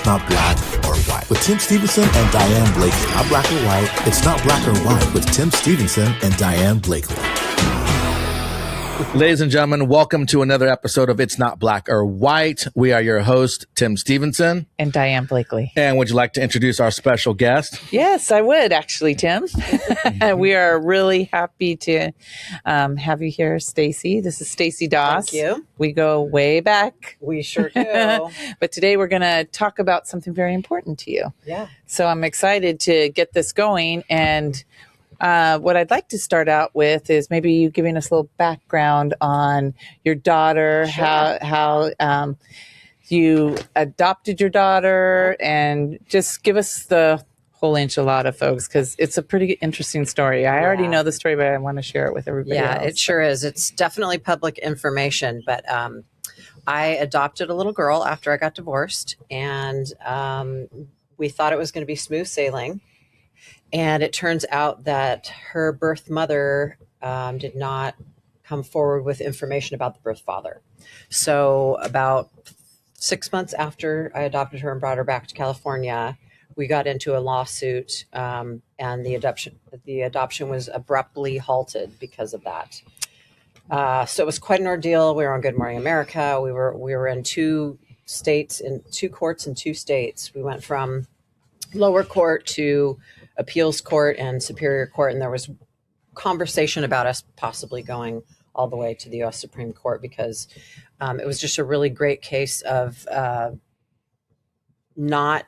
It's Not Black or White with Tim Stevenson and Diane Blakely. Not black or white. It's Not Black or White with Tim Stevenson and Diane Blakely. Ladies and gentlemen, welcome to another episode of It's Not Black or White. We are your host, Tim Stevenson. And Diane Blakely. And would you like to introduce our special guest? Yes, I would actually, Tim. We are really happy to have you here, Stacey. This is Stacey Doss. Thank you. We go way back. We sure do. But today we're going to talk about something very important to you. Yeah. So I'm excited to get this going. And what I'd like to start out with is maybe you giving us a little background on your daughter, Sure. how you adopted your daughter, and just give us the whole enchilada, folks, because it's a pretty interesting story. I already know the story, but I want to share it with everybody else. It sure is. It's definitely public information, but I adopted a little girl after I got divorced, and we thought it was going to be smooth sailing. And it turns out that her birth mother did not come forward with information about the birth father. So about 6 months after I adopted her and brought her back to California, we got into a lawsuit, and the adoption was abruptly halted because of that. So it was quite an ordeal. We were on Good Morning America. We were in two courts in two states. We went from lower court to appeals court and superior court, and there was conversation about us possibly going all the way to the U.S. Supreme Court because it was just a really great case of not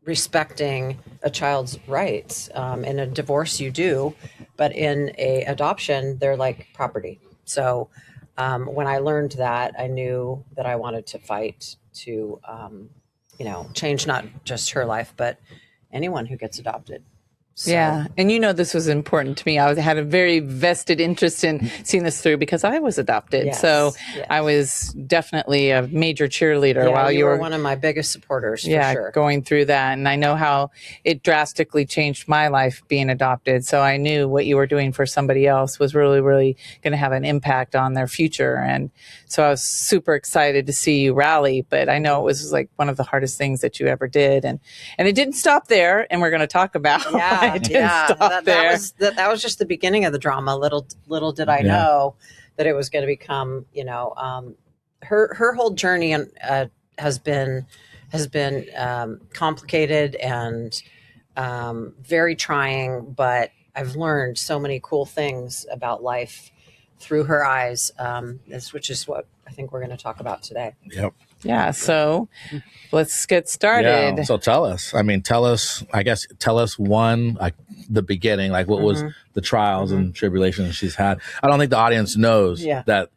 respecting a child's rights. In a divorce, you do, but in a adoption, they're like property. So when I learned that, I knew that I wanted to fight to, change not just her life, but anyone who gets adopted. So. Yeah. And this was important to me. I had a very vested interest in seeing this through because I was adopted. Yes, so yes. I was definitely a major cheerleader while you were one of my biggest supporters, for sure. Going through that. And I know how it drastically changed my life being adopted. So I knew what you were doing for somebody else was really, really going to have an impact on their future. And so I was super excited to see you rally. But I know it was like one of the hardest things that you ever did. And it didn't stop there. And we're going to talk about that was just the beginning of the drama. Little did I know that it was going to become, her whole journey has been complicated and very trying. But I've learned so many cool things about life through her eyes, which is what I think we're going to talk about today. Yep. Yeah. So let's get started. Yeah. So tell us the beginning, like what was the trials and tribulations she's had. I don't think the audience knows that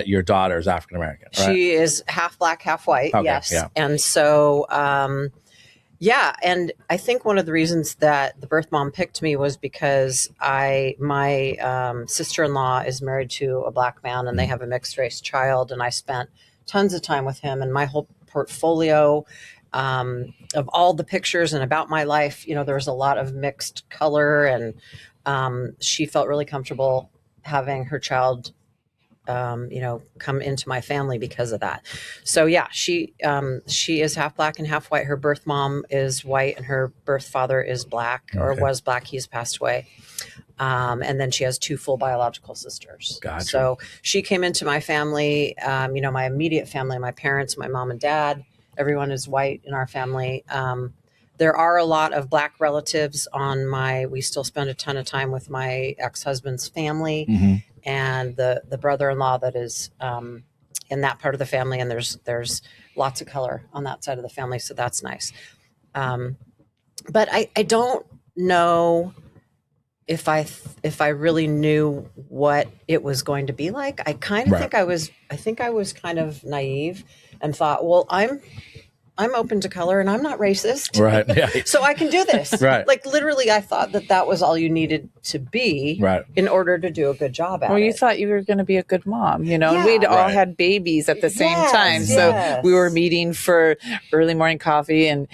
your daughter is African American. Right? She is half black, half white. Okay, yes. Yeah. And so, and I think one of the reasons that the birth mom picked me was because my sister-in-law is married to a black man and they have a mixed race child. And I spent tons of time with him, and my whole portfolio of all the pictures and about my life, there was a lot of mixed color, and she felt really comfortable having her child, come into my family because of that. So she is half black and half white. Her birth mom is white and her birth father is black or was black. He's passed away. And then she has two full biological sisters. Gotcha. So she came into my family, my immediate family, my parents, my mom and dad, everyone is white in our family. There are a lot of black relatives we still spend a ton of time with my ex-husband's family and the brother-in-law that is in that part of the family. And there's lots of color on that side of the family. So that's nice. But I don't know if I really knew what it was going to be like. I kind of think I was kind of naive and thought, well, I'm open to color and I'm not racist. Right. Yeah. So I can do this. Right. Like literally I thought that was all you needed to be in order to do a good job at it. Well, you thought you were going to be a good mom, and we'd all had babies at the same time. So we were meeting for early morning coffee and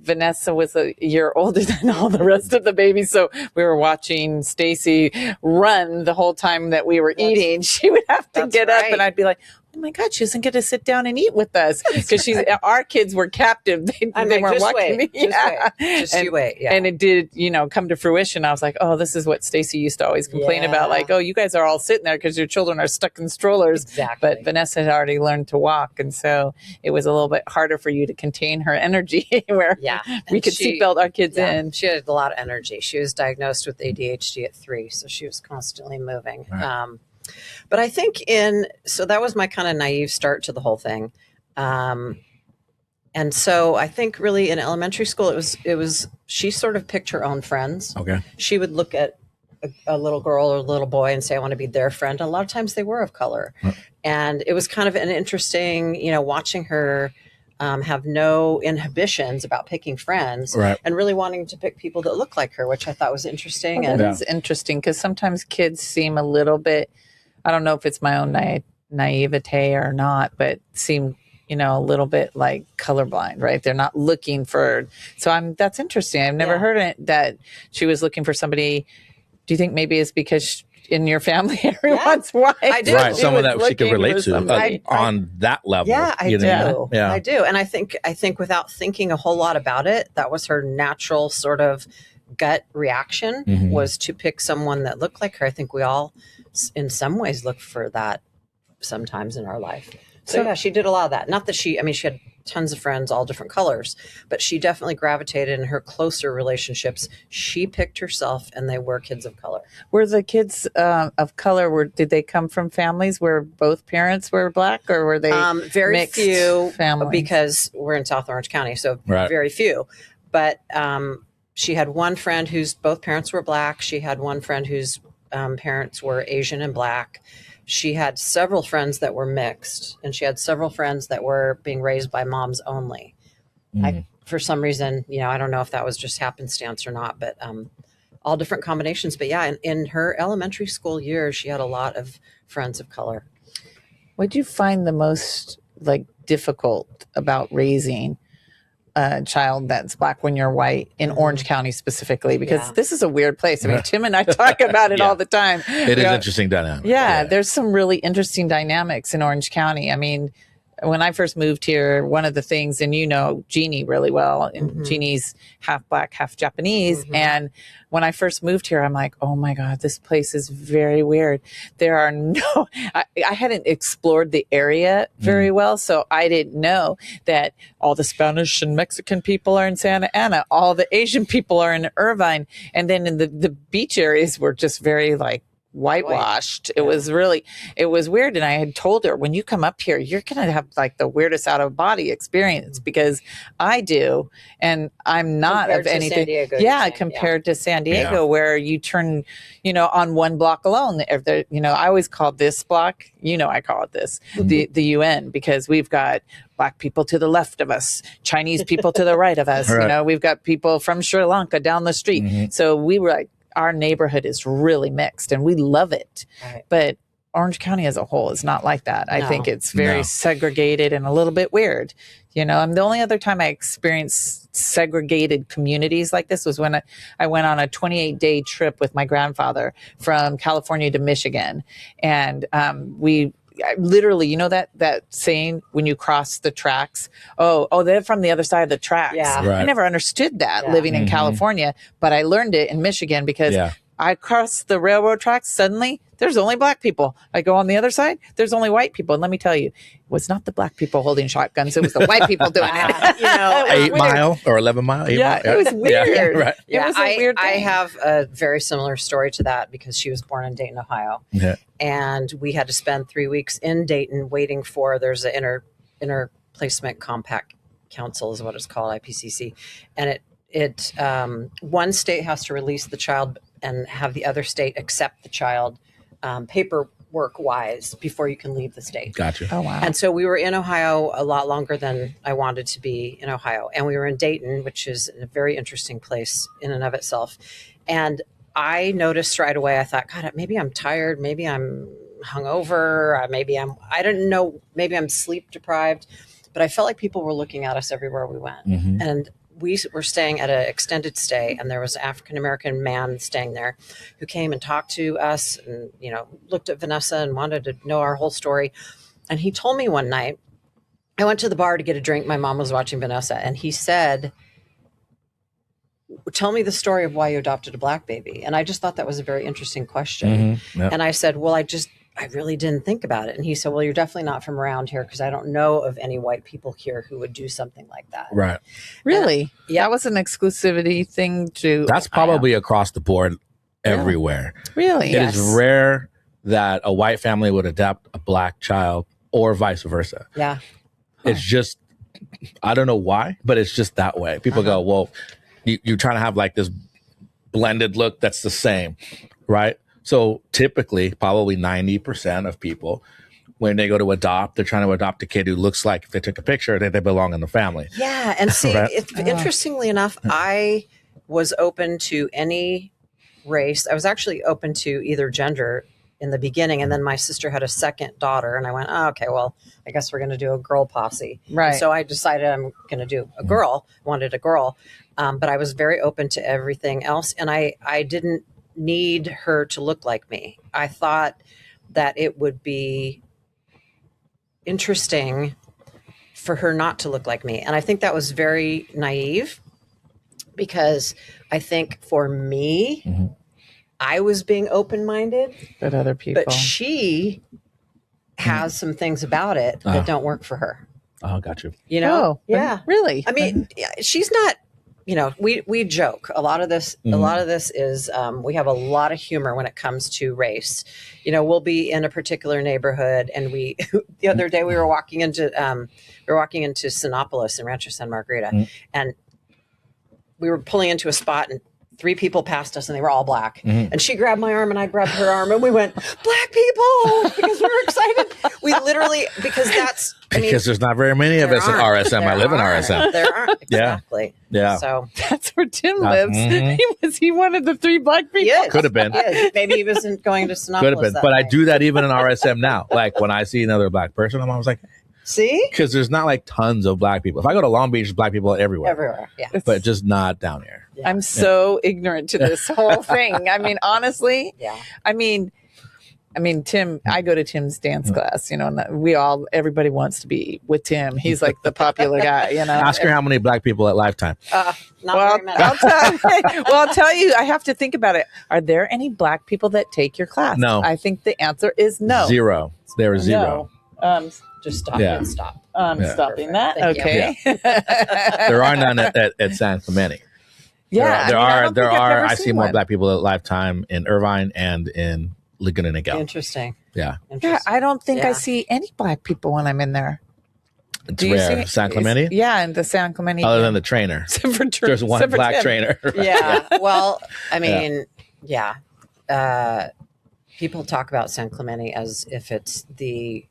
Vanessa was a year older than all the rest of the babies. So we were watching Stacey run the whole time that we were eating. She would have to get up and I'd be like, oh my God, she doesn't get to sit down and eat with us because our kids were captive. They weren't watching. You wait. Yeah. And it did, come to fruition. I was like, oh, this is what Stacey used to always complain about. Like, oh, you guys are all sitting there because your children are stuck in strollers. Exactly. But Vanessa had already learned to walk. And so it was a little bit harder for you to contain her energy where we could seatbelt our kids in. She had a lot of energy. She was diagnosed with ADHD at 3. So she was constantly moving. Right. But I think so that was my kind of naive start to the whole thing. And so I think really in elementary school, it was, she sort of picked her own friends. Okay. She would look at a little girl or a little boy and say, I want to be their friend. And a lot of times they were of color. And it was kind of an interesting, watching her have no inhibitions about picking friends and really wanting to pick people that look like her, which I thought was interesting. Well, that is interesting because sometimes kids seem a little bit, I don't know if it's my own naivete or not, but seem, a little bit like colorblind, right? They're not looking for, that's interesting. I've never heard it that she was looking for somebody. Do you think maybe it's because in your family, everyone's white? I do. Right. Someone that she could relate to on that level. Yeah, I do. Yeah. I do. And I think without thinking a whole lot about it, that was her natural sort of gut reaction was to pick someone that looked like her. I think we all, in some ways, look for that sometimes in our life. So yeah, she did a lot of that. Not that she had tons of friends, all different colors, but she definitely gravitated in her closer relationships. She picked herself and they were kids of color. Were the kids of color, did they come from families where both parents were Black or were they very mixed few families? Because we're in South Orange County, so very few. But she had one friend whose both parents were Black. She had one friend whose parents were Asian and Black. She had several friends that were mixed, and she had several friends that were being raised by moms only. For some reason, I don't know if that was just happenstance or not, but all different combinations. But yeah, in her elementary school years, she had a lot of friends of color. What do you find the most difficult about raising a child that's Black when you're white in Orange County specifically? Because this is a weird place. I mean, Tim and I talk about it all the time. It is interesting dynamic. Yeah, there's some really interesting dynamics in Orange County. I mean, when I first moved here, one of the things, and Jeannie really well, and Jeannie's half Black, half Japanese. And when I first moved here, I'm like, oh my God, this place is very weird. There are I hadn't explored the area very well. So I didn't know that all the Spanish and Mexican people are in Santa Ana. All the Asian people are in Irvine. And then in the beach areas were just very whitewashed. It was weird. And I had told her, when you come up here, you're going to have the weirdest out of body experience because I do. And I'm not compared of anything. San Diego, compared to San Diego, where you turn, on one block alone. I always call this block, I call it this, the UN, because we've got Black people to the left of us, Chinese people to the right of us. Right. We've got people from Sri Lanka down the street. So we were our neighborhood is really mixed and we love it. Right. But Orange County as a whole is not like that. I think it's very segregated and a little bit weird. And the only other time I experienced segregated communities like this was when I went on a 28-day trip with my grandfather from California to Michigan. And literally, that saying when you cross the tracks, they're from the other side of the tracks. Yeah. Right. I never understood that living in California, but I learned it in Michigan because I crossed the railroad tracks. Suddenly, there's only Black people. I go on the other side, there's only white people. And let me tell you, it was not the Black people holding shotguns. It was the white people doing it. 8 mile or 11 mile. Yeah, it was weird. Yeah, right. It was a weird thing. I have a very similar story to that because she was born in Dayton, Ohio. Yeah. And we had to spend 3 weeks in Dayton waiting for, there's an interplacement compact council is what it's called, IPCC. And it one state has to release the child and have the other state accept the child paperwork wise before you can leave the state. Gotcha. Oh, wow. And so we were in Ohio a lot longer than I wanted to be in Ohio. And we were in Dayton, which is a very interesting place in and of itself. And I noticed right away, I thought, God, maybe I'm tired. Maybe I'm hungover. I don't know, maybe I'm sleep deprived. But I felt like people were looking at us everywhere we went. And we were staying at an extended stay, and there was an African-American man staying there who came and talked to us and, looked at Vanessa and wanted to know our whole story. And he told me one night, I went to the bar to get a drink. My mom was watching Vanessa, and he said, tell me the story of why you adopted a black baby. And I just thought that was a very interesting question. Yep. And I said, well, I really didn't think about it. And he said, well, you're definitely not from around here because I don't know of any white people here who would do something like that. Right. Really? Yeah. That was an exclusivity thing to. That's probably across the board everywhere. Really? It is rare that a white family would adopt a black child or vice versa. Yeah. It's just, I don't know why, but it's just that way. People go, well, you're trying to have like this blended look that's the same, right? So typically, probably 90% of people, when they go to adopt, they're trying to adopt a kid who looks like, if they took a picture, that they belong in the family. Yeah. And see, right? Interestingly enough, I was open to any race. I was actually open to either gender in the beginning. And then my sister had a second daughter. And I went, oh, okay, well, I guess we're going to do a girl posse. Right. So I decided I'm going to do a girl, wanted a girl. But I was very open to everything else. And I didn't need her to look like me. I thought that it would be interesting for her not to look like me. And I think that was very naive because I think for me, I was being open-minded. But other people. But she has some things about it that don't work for her. Oh, got you. You know? Oh, yeah. Really? I mean, she's not, you know, we joke. A lot of this is, we have a lot of humor when it comes to race. You know, we'll be in a particular neighborhood and the other day we were walking into Sinopolis in Rancho San Margarita and we were pulling into a spot and 3 people passed us and they were all black. And she grabbed my arm and I grabbed her arm and we went, black people, because we were excited. We literally, because there's not very many of us in RSM. I live in RSM. There aren't. Exactly. Yeah. So that's where Tim lives. He wanted the 3 black people. Yes. Could have been. Yes. Maybe he wasn't going to Sinopolis. Could have been. But I do that even in RSM now. Like when I see another black person, I'm always like, see? Because there's not like tons of black people. If I go to Long Beach, there's black people everywhere. Everywhere, yeah. But just not down here. Yeah. I'm so ignorant to this whole thing. I mean, honestly, I mean, Tim, I go to Tim's dance class, you know, and everybody wants to be with Tim. He's like the popular guy, you know. Ask her how many black people at Lifetime. Not very many. I'll tell you, I have to think about it. Are there any black people that take your class? No. I think the answer is no. 0. There is 0. No. Just stop and stop. Stopping that. Thank okay. There are none at San Clemente. Yeah. There are. I see more black people at Lifetime in Irvine and in Laguna Niguel. Interesting. Yeah. Yeah. I don't think I see any black people when I'm in there. It's rare. San Clemente? Yeah, in the San Clemente. Other than the trainer. There's one black trainer. Yeah. Well, I mean, people talk about San Clemente as if it's the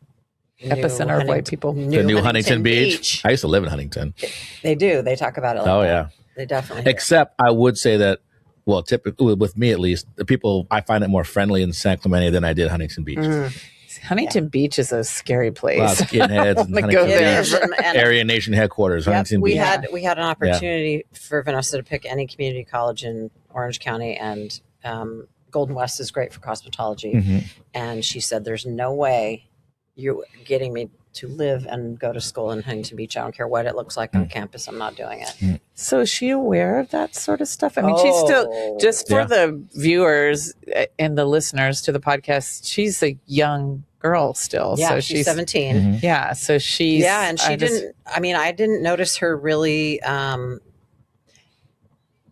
epicenter of white people. The new Huntington Beach. I used to live in Huntington. They do. They talk about it like that. Yeah. They definitely do. Except I would say that, well, typically with me at least, the people, I find it more friendly in San Clemente than I did Huntington Beach. Huntington Beach is a scary place. Wow, skinheads and Huntington Beach. Aryan Nation headquarters, Huntington Beach. We had an opportunity for Vanessa to pick any community college in Orange County, and Golden West is great for cosmetology. And she said, there's no way you're getting me to live and go to school in Huntington Beach. I don't care what it looks like on campus. I'm not doing it. So is she aware of that sort of stuff? I mean, she's still, just for the viewers and the listeners to the podcast, she's a young girl still. Yeah, so she's 17. Yeah, so she's... Yeah, and I didn't notice her really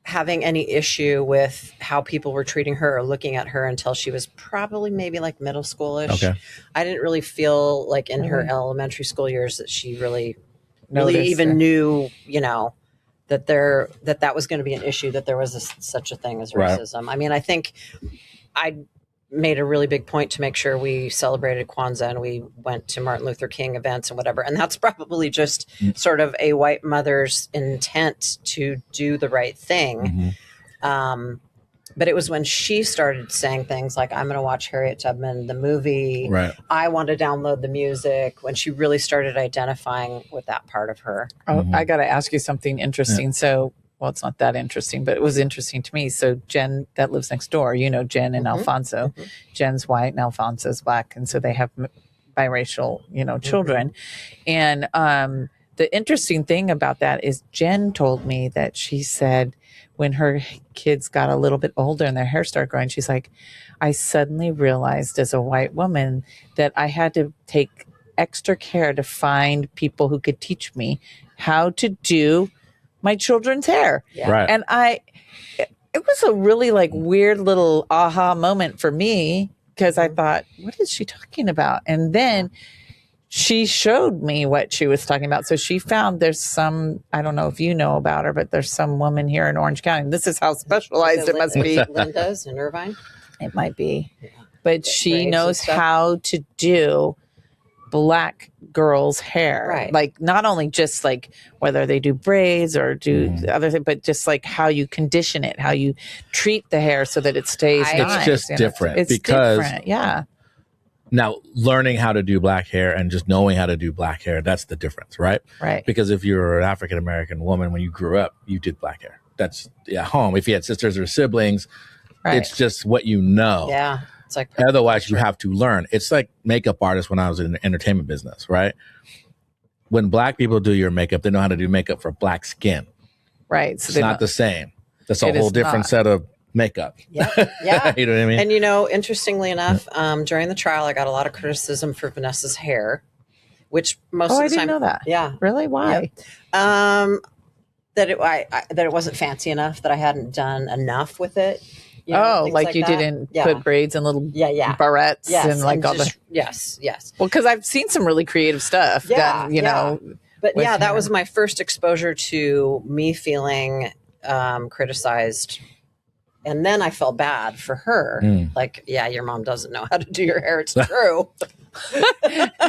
having any issue with how people were treating her or looking at her until she was probably maybe like middle schoolish. Okay. I didn't really feel like in her elementary school years that she really even knew, you know, that that was going to be an issue, that there was such a thing as racism. I mean, I think I made a really big point to make sure we celebrated Kwanzaa and we went to Martin Luther King events and whatever. And that's probably just sort of a white mother's intent to do the right thing. But it was when she started saying things like, I'm going to watch Harriet Tubman, the movie. Right. I want to download the music, when she really started identifying with that part of her. Oh, I got to ask you something interesting. So, well, it's not that interesting, but it was interesting to me. So Jen, that lives next door, you know, Jen and Alfonso. Jen's white and Alfonso's black. And so they have biracial, children. And the interesting thing about that is Jen told me that she said when her kids got a little bit older and their hair started growing, she's like, I suddenly realized as a white woman that I had to take extra care to find people who could teach me how to do my children's hair. Yeah. Right. And it was a really like weird little aha moment for me because I thought, what is she talking about? And then she showed me what she was talking about. So she found there's some, I don't know if you know about her, but there's some woman here in Orange County. This is how specialized it must be. Linda's in Irvine? It might be. But she braids knows and stuff. how to do Black girls' hair. Right. Like not only just like whether they do braids or do other things, but just like how you condition it, how you treat the hair so that it stays nice. It's just different It's because different. Yeah. now learning how to do black hair and just knowing how to do black hair, that's the difference, right? Right. Because if you're an African American woman, when you grew up, you did black hair. That's at home. If you had sisters or siblings, Right. it's just what you know. Yeah. It's like Otherwise, you have to learn. It's like makeup artists when I was in the entertainment business, right? When black people do your makeup, they know how to do makeup for black skin. Right. So It's not the same. That's a It whole is different not. set of makeup. Yeah. Yeah. You know what I mean? And interestingly enough, during the trial, I got a lot of criticism for Vanessa's hair, which most of I the didn't time, know that. yeah, Really? Why? that it wasn't fancy enough, that I hadn't done enough with it. Things like you that. didn't Yeah. put braids and little Yeah. barrettes Yes, and like all the. yes. Well, because I've seen some really creative stuff. Yeah, done, you know. But with that hair. was my first exposure to me feeling criticized. And then I felt bad for her. Like, yeah, your mom doesn't know how to do your hair. It's true.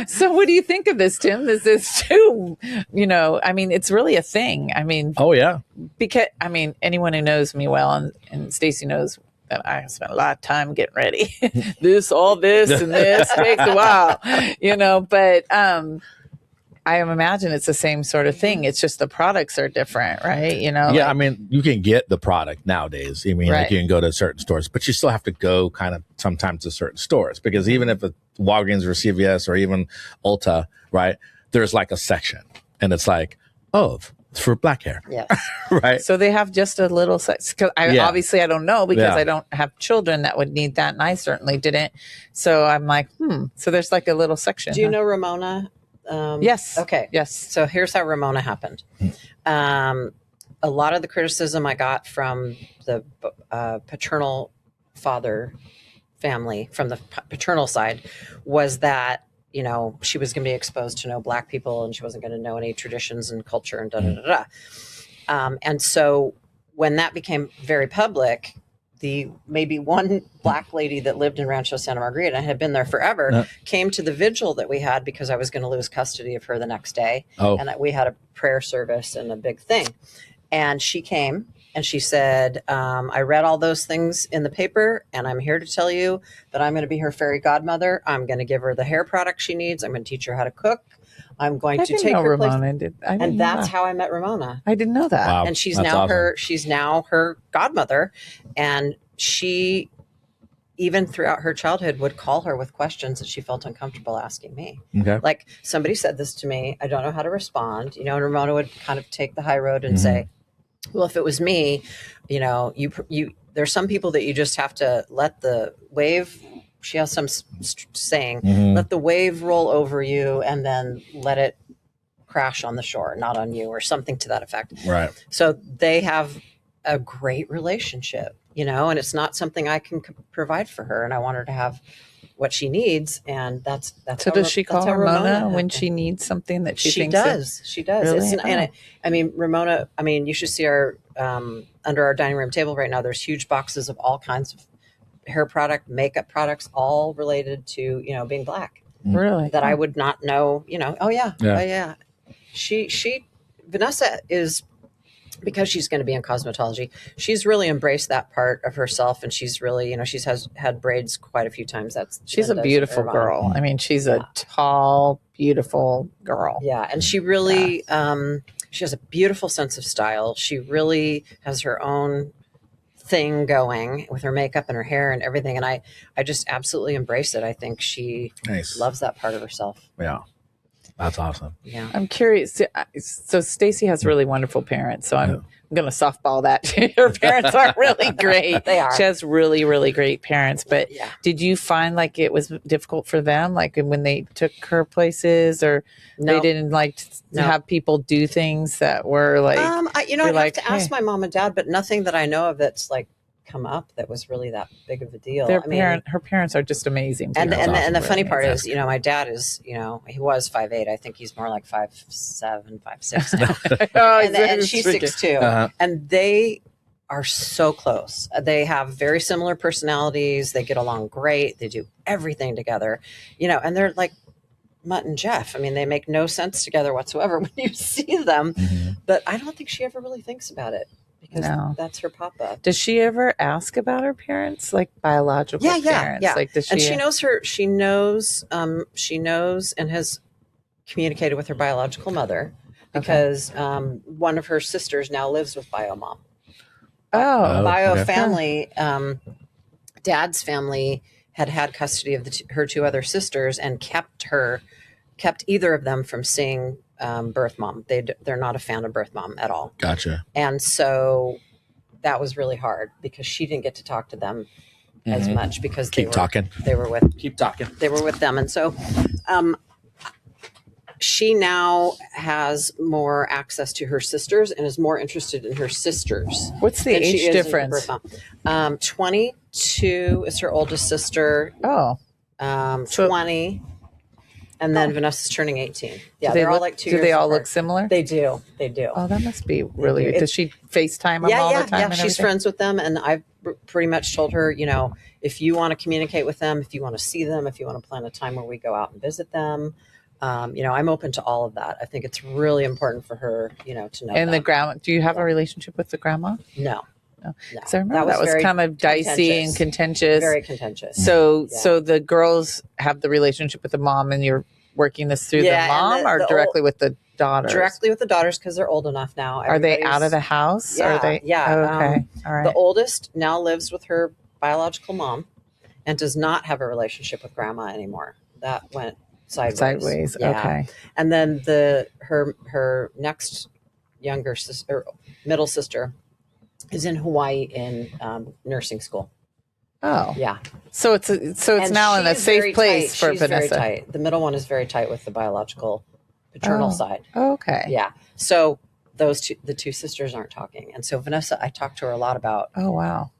So, what do you think of this, Tim? This is too, I mean, it's really a thing. I mean, Oh, yeah. because anyone who knows me well, and Stacey knows that I spent a lot of time getting ready. all this and this takes a while, but I imagine it's the same sort of thing. It's just the products are different, right? Yeah, I mean, you can get the product nowadays. I mean, like Right. you can go to certain stores, but you still have to go kind of sometimes to certain stores because even if it's Walgreens or CVS or even Ulta, right, there's like a section and it's like, oh, it's for black hair, Yes. right? So they have just a little size. Because Yeah. obviously I don't know because Yeah. I don't have children that would need that, and I certainly didn't. So I'm like, So there's like a little section. Do you huh? know Ramona? Yes. Okay. Yes. So here's how Ramona happened. A lot of the criticism I got from the paternal father family, from the paternal side, was that she was going to be exposed to no black people and she wasn't going to know any traditions and culture and da da da da. And so when that became very public, the maybe one black lady that lived in Rancho Santa Margarita and had been there forever came to the vigil that we had because I was going to lose custody of her the next day. Oh. And we had a prayer service and a big thing. And she came and she said, I read all those things in the paper and I'm here to tell you that I'm going to be her fairy godmother. I'm going to give her the hair product she needs. I'm going to teach her how to cook. I'm going I to didn't take know her place. Ramona did. I didn't And know that's that. how I met Ramona. I didn't know that. Wow. And she's That's now awesome. her godmother. And she, even throughout her childhood, would call her with questions that she felt uncomfortable asking me. Okay. Like, somebody said this to me, I don't know how to respond, and Ramona would kind of take the high road and say, well, if it was me, you there's some people that you just have to let the wave, she has some saying, let the wave roll over you and then let it crash on the shore, not on you, or something to that effect. Right. So they have a great relationship, and it's not something I can provide for her. And I want her to have what she needs. And that's So does she call how Ramona when happened. she needs something that she thinks does. She does. Really? Ramona, you should see our, under our dining room table right now, there's huge boxes of all kinds of hair product, makeup products, all related to, being black, Really? that I would not know, oh yeah. Yeah. Oh yeah. Vanessa is, because she's going to be in cosmetology, she's really embraced that part of herself. And she's really, she's had braids quite a few times. She's a Linda's beautiful Irvine. girl. I mean, she's a tall, beautiful girl. Yeah. And she really, she has a beautiful sense of style. She really has her own thing going with her makeup and her hair and everything. And I just absolutely embrace it. I think she loves that part of herself. Yeah. That's awesome. Yeah. I'm curious. So Stacey has really wonderful parents. So I'm going to softball that. Her parents are really great. They are. She has really, really great parents. But did you find like it was difficult for them? Like when they took her places, or they didn't like to have people do things that were like, I'd have to ask my mom and dad, but nothing that I know of that's like come up that was really that big of a deal. Her parents are just amazing. And the funny part is, my dad is, he was 5'8". I think he's more like 5'7", 5'6" now. and she's 6'2". And they are so close. They have very similar personalities. They get along great. They do everything together, and they're like Mutt and Jeff. I mean, they make no sense together whatsoever when you see them, but I don't think she ever really thinks about it. Because that's her papa. Does she ever ask about her parents, like biological parents? Yeah. Like, does she? And she knows and has communicated with her biological mother because one of her sisters now lives with bio mom. Bio family, dad's family had custody of her two other sisters and kept either of them from seeing birth mom. They're not a fan of birth mom at all. Gotcha. And so that was really hard because she didn't get to talk to them as much because Keep talking. They were with them. And so she now has more access to her sisters and is more interested in her sisters. What's the age difference? 22 is her oldest sister. 20. And then Vanessa's turning 18. Yeah, they're all like 2 years Do they all apart. look similar? They do. Oh, that must be really. Does she FaceTime them all the time? Yeah, she's friends with them, and I've pretty much told her, if you want to communicate with them, if you want to see them, if you want to plan a time where we go out and visit them, I'm open to all of that. I think it's really important for her, to know. And the grandma? Do you have a relationship with the grandma? No. Because I remember that was kind of dicey and contentious. Very contentious. So the girls have the relationship with the mom, and you're working this through the mom or directly with the daughters? Directly with the daughters because they're old enough now. Are they out of the house? Yeah. Are they? Yeah. Okay. All right. The oldest now lives with her biological mom and does not have a relationship with grandma anymore. That went sideways. Yeah. Okay. And then her next younger sister, middle sister, is in Hawaii in nursing school. Oh, yeah. So it's now in a safe place for Vanessa. Very tight. The middle one is very tight with the biological paternal side. Oh, okay. Yeah. So the two sisters aren't talking, and so Vanessa, I talked to her a lot about. Oh wow.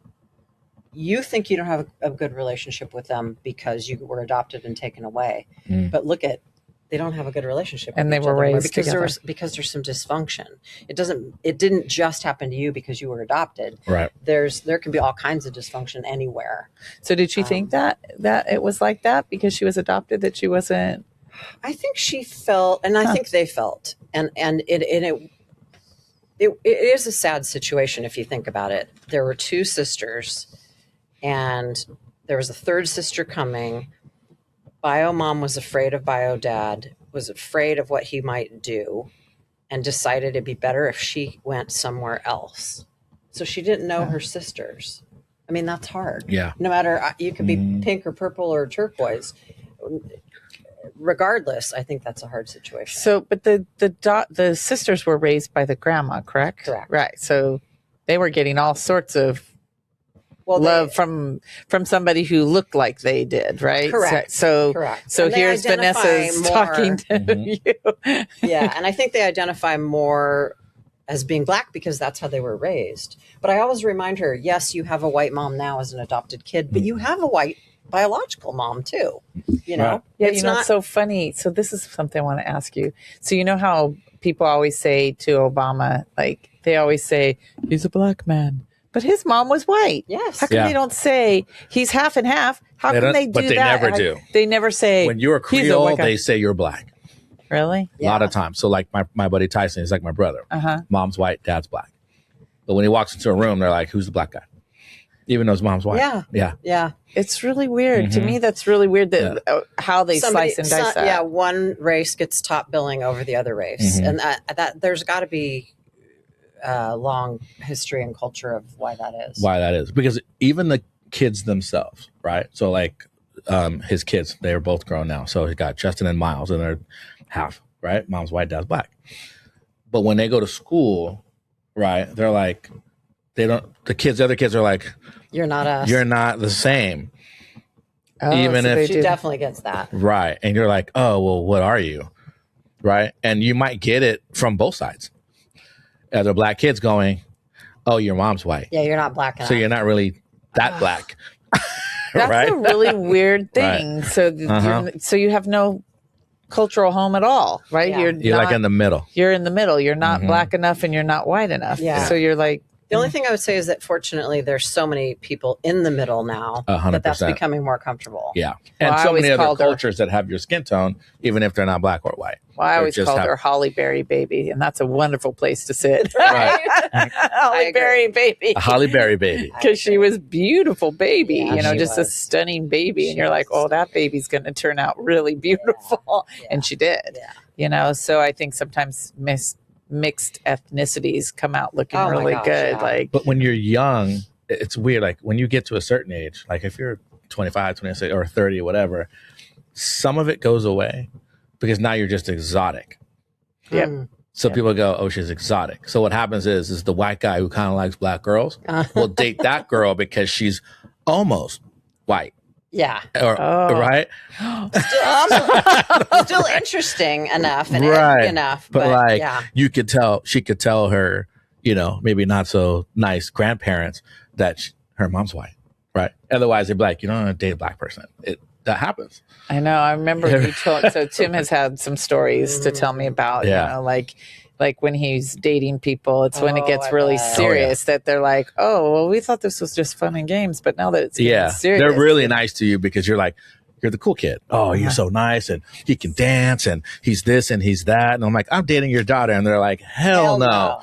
You think you don't have a good relationship with them because you were adopted and taken away, but look at. They don't have a good relationship. And they were raised together. Because there's some dysfunction. It didn't just happen to you because you were adopted. Right. There can be all kinds of dysfunction anywhere. So did she think that it was like that because she was adopted, that she wasn't? I think she felt, and I think they felt, and it is a sad situation if you think about it. There were two sisters, and there was a third sister coming. Bio mom was afraid of bio dad, was afraid of what he might do, and decided it'd be better if she went somewhere else. So she didn't know her sisters. I mean, that's hard. Yeah. No matter, you could be pink or purple or turquoise. Regardless, I think that's a hard situation. So, but the sisters were raised by the grandma, correct? Correct. Right. So they were getting all sorts of love from somebody who looked like they did, right? Correct. Correct. So here's Vanessa's talking to you. Yeah, and I think they identify more as being Black because that's how they were raised. But I always remind her, yes, you have a white mom now as an adopted kid, but you have a white biological mom too. You know? Right. Yeah, it's so funny. So this is something I want to ask you. So you know how people always say to Obama, like they always say, he's a Black man. But his mom was white. Yes. How come they don't say he's half and half? How come they do but they that? never do. They never say. When you're a Creole, they say you're Black. Really? A lot of times. So like my buddy Tyson is like my brother. Mom's white, dad's Black. But when he walks into a room, they're like, who's the Black guy? Even though his mom's white. Yeah. It's really weird. To me, that's really weird that how they slice and dice that. Yeah, one race gets top billing over the other race. And that there's got to be long history and culture of why that is. Why that is. Because even the kids themselves, right? So like his kids, they are both grown now. So he got Justin and Miles, and they're half, right? Mom's white, dad's black. But when they go to school, right, they're like, the other kids are like, You're not us. you're not the same. Even so if She definitely gets that. right. And you're like, oh, well, what are you? Right. And you might get it from both sides. Other black kids going, oh, your mom's white. Yeah, you're not black enough. So you're not really that black. That's right? a really weird thing. Right. So, so you have no cultural home at all, right? Yeah. You're not, like in the middle. You're in the middle. You're not Mhm. black enough, and you're not white enough. Yeah. So you're like, The only thing I would say is that fortunately there's so many people in the middle now 100%. that that's becoming more comfortable. Yeah. Well, And I so always many other called her- cultures that have your skin tone, even if they're not black or white. well, I Or always just called have- her Holly Berry Baby, and that's a wonderful place to sit. Right. Holly agree. Berry Baby. A Holly Berry baby. Because she was beautiful baby, Yeah, she just a was. stunning baby. She And you're like, was. oh, that baby's going to turn out really beautiful. Yeah. And she did, Yeah. So I think sometimes mixed ethnicities come out looking Oh my really gosh, good. yeah. Like, But when you're young, it's weird. Like when you get to a certain age, like if you're 25, 26, or 30, or whatever, some of it goes away because now you're just exotic. Yep. Mm. So people go, oh, she's exotic. So what happens is the white guy who kind of likes black girls will date that girl because she's almost white. Yeah. Or, Oh. Right? Still interesting enough and Right. edgy enough. But like yeah. you could tell, she could tell her, maybe not so nice grandparents that her mom's white. Right? Otherwise, they'd be like, you don't want to date a black person. That happens. I know. I remember you told. So Tim has had some stories to tell me about. Yeah. Like when he's dating people, it's when it Oh, gets I really bet. serious that they're like, "Oh, well, we thought this was just fun and games, but now that it's getting Yeah. serious, They're really nice to you because you're like, you're the cool kid. Oh, you're so nice. And he can dance and he's this and he's that. And I'm like, I'm dating your daughter. And they're like, hell no.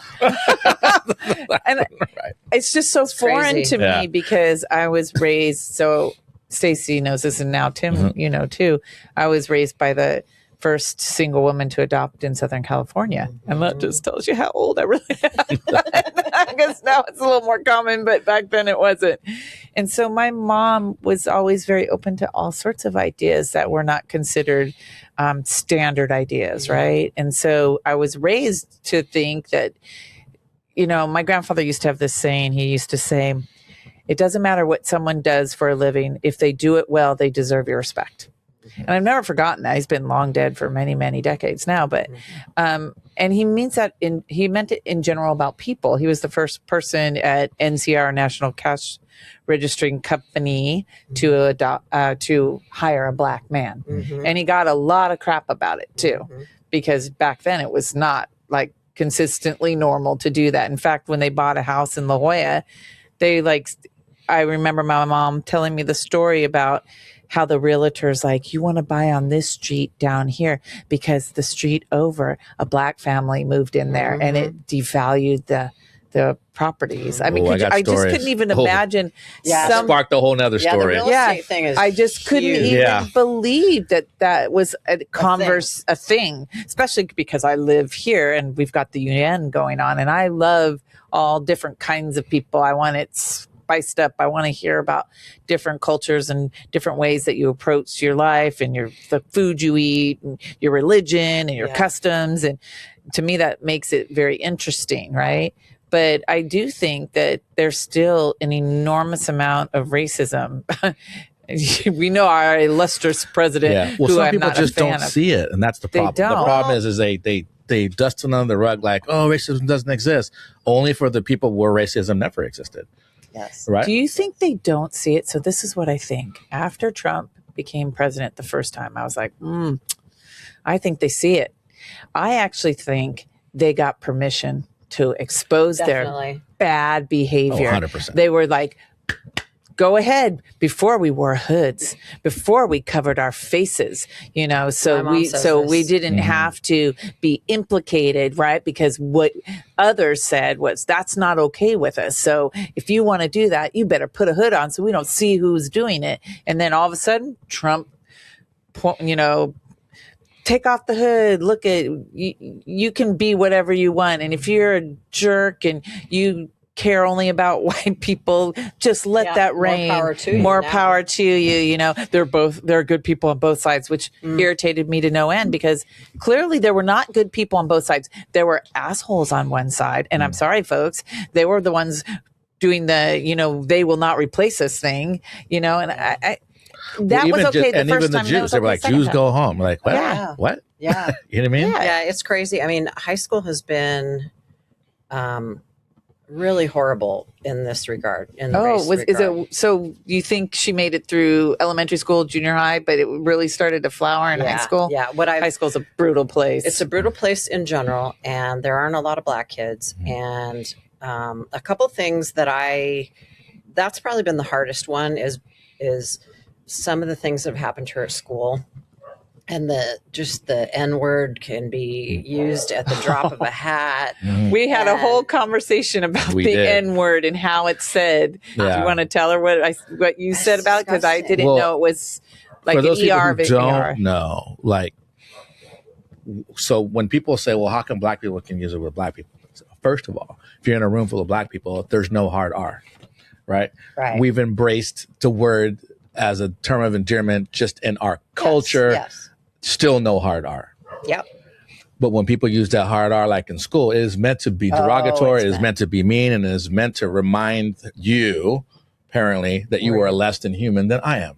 And Right. it's just so foreign crazy. to Yeah. me because I was raised. So Stacey knows this, and now Tim, Mm-hmm. too. I was raised by the first single woman to adopt in Southern California, and that just tells you how old I really am. I guess now it's a little more common, but back then it wasn't. And so my mom was always very open to all sorts of ideas that were not considered standard ideas, right? And so I was raised to think that, my grandfather used to have this saying. He used to say, it doesn't matter what someone does for a living. If they do it well, they deserve your respect. And I've never forgotten that. He's been long dead for many, many decades now. But and he means that he meant it in general about people. He was the first person at NCR, National Cash Registering Company, to hire a black man. Mhm. And he got a lot of crap about it too, because back then it was not like consistently normal to do that. In fact, when they bought a house in La Jolla, I remember my mom telling me the story about how the realtor's like, you want to buy on this street down here because the street over, a black family moved in there and it devalued the properties. I mean, Oh, I just stories. couldn't even Oh. imagine Yeah. some. Sparked a whole nother Yeah, the story. real Yeah. estate thing is I just couldn't huge. even Yeah. believe that was a thing, especially because I live here and we've got the UN going on, and I love all different kinds of people. I want it spiced up. I want to hear about different cultures and different ways that you approach your life and the food you eat and your religion and your Yeah. customs. And to me, that makes it very interesting, right? But I do think that there's still an enormous amount of racism. We know our illustrious president, Yeah. Well, who some I'm people not just a fan don't of. see it. And that's the They problem. The don't. problem is they dust it under the rug like, oh, racism doesn't exist. Only for the people where racism never existed. Yes. Right? Do you think they don't see it? So this is what I think. After Trump became president the first time, I was like, I think they see it. I actually think they got permission to expose their Definitely. bad behavior. 100%. They were like, go ahead, before we wore hoods, before we covered our faces, so My mom says we this. didn't have to be implicated, right? Because what others said was, that's not okay with us. So if you want to do that, you better put a hood on so we don't see who's doing it. And then all of a sudden, Trump, take off the hood. Look at you can be whatever you want. And if you're a jerk and you care only about white people, just let that reign. More power to you. You know, there are good people on both sides, which irritated me to no end, because clearly there were not good people on both sides. There were assholes on one side. And I'm sorry, folks, they were the ones doing the, you know, they will not replace this thing, you know, and that was okay the first time. And even the Jews, they were like, Jews go home. Like, what? Yeah. What? Yeah. You know what I mean? Yeah, it's crazy. I mean, high school has been really horrible in this regard. Is it? So you think she made it through elementary school, junior high, but it really started to flower in high school? Yeah. High school's a brutal place. It's a brutal place in general, and there aren't a lot of black kids. And a couple things that's probably been the hardest one is some of the things that have happened to her at school. And the N-word can be used at the drop of a hat. We had a whole conversation about the N-word and how it's said. Yeah. Do you want to tell her what you said about it? Because I didn't know it was like for those an ER. People who don't know, like, so when people say, well, how come black people can use it with black people? First of all, if you're in a room full of black people, there's no hard R, right? We've embraced the word as a term of endearment just in our culture. Yes. Still no hard R. Yep. But when people use that hard R, like in school, it is meant to be derogatory. It is meant to be mean, and it is meant to remind you, apparently, that you are less than human than I am.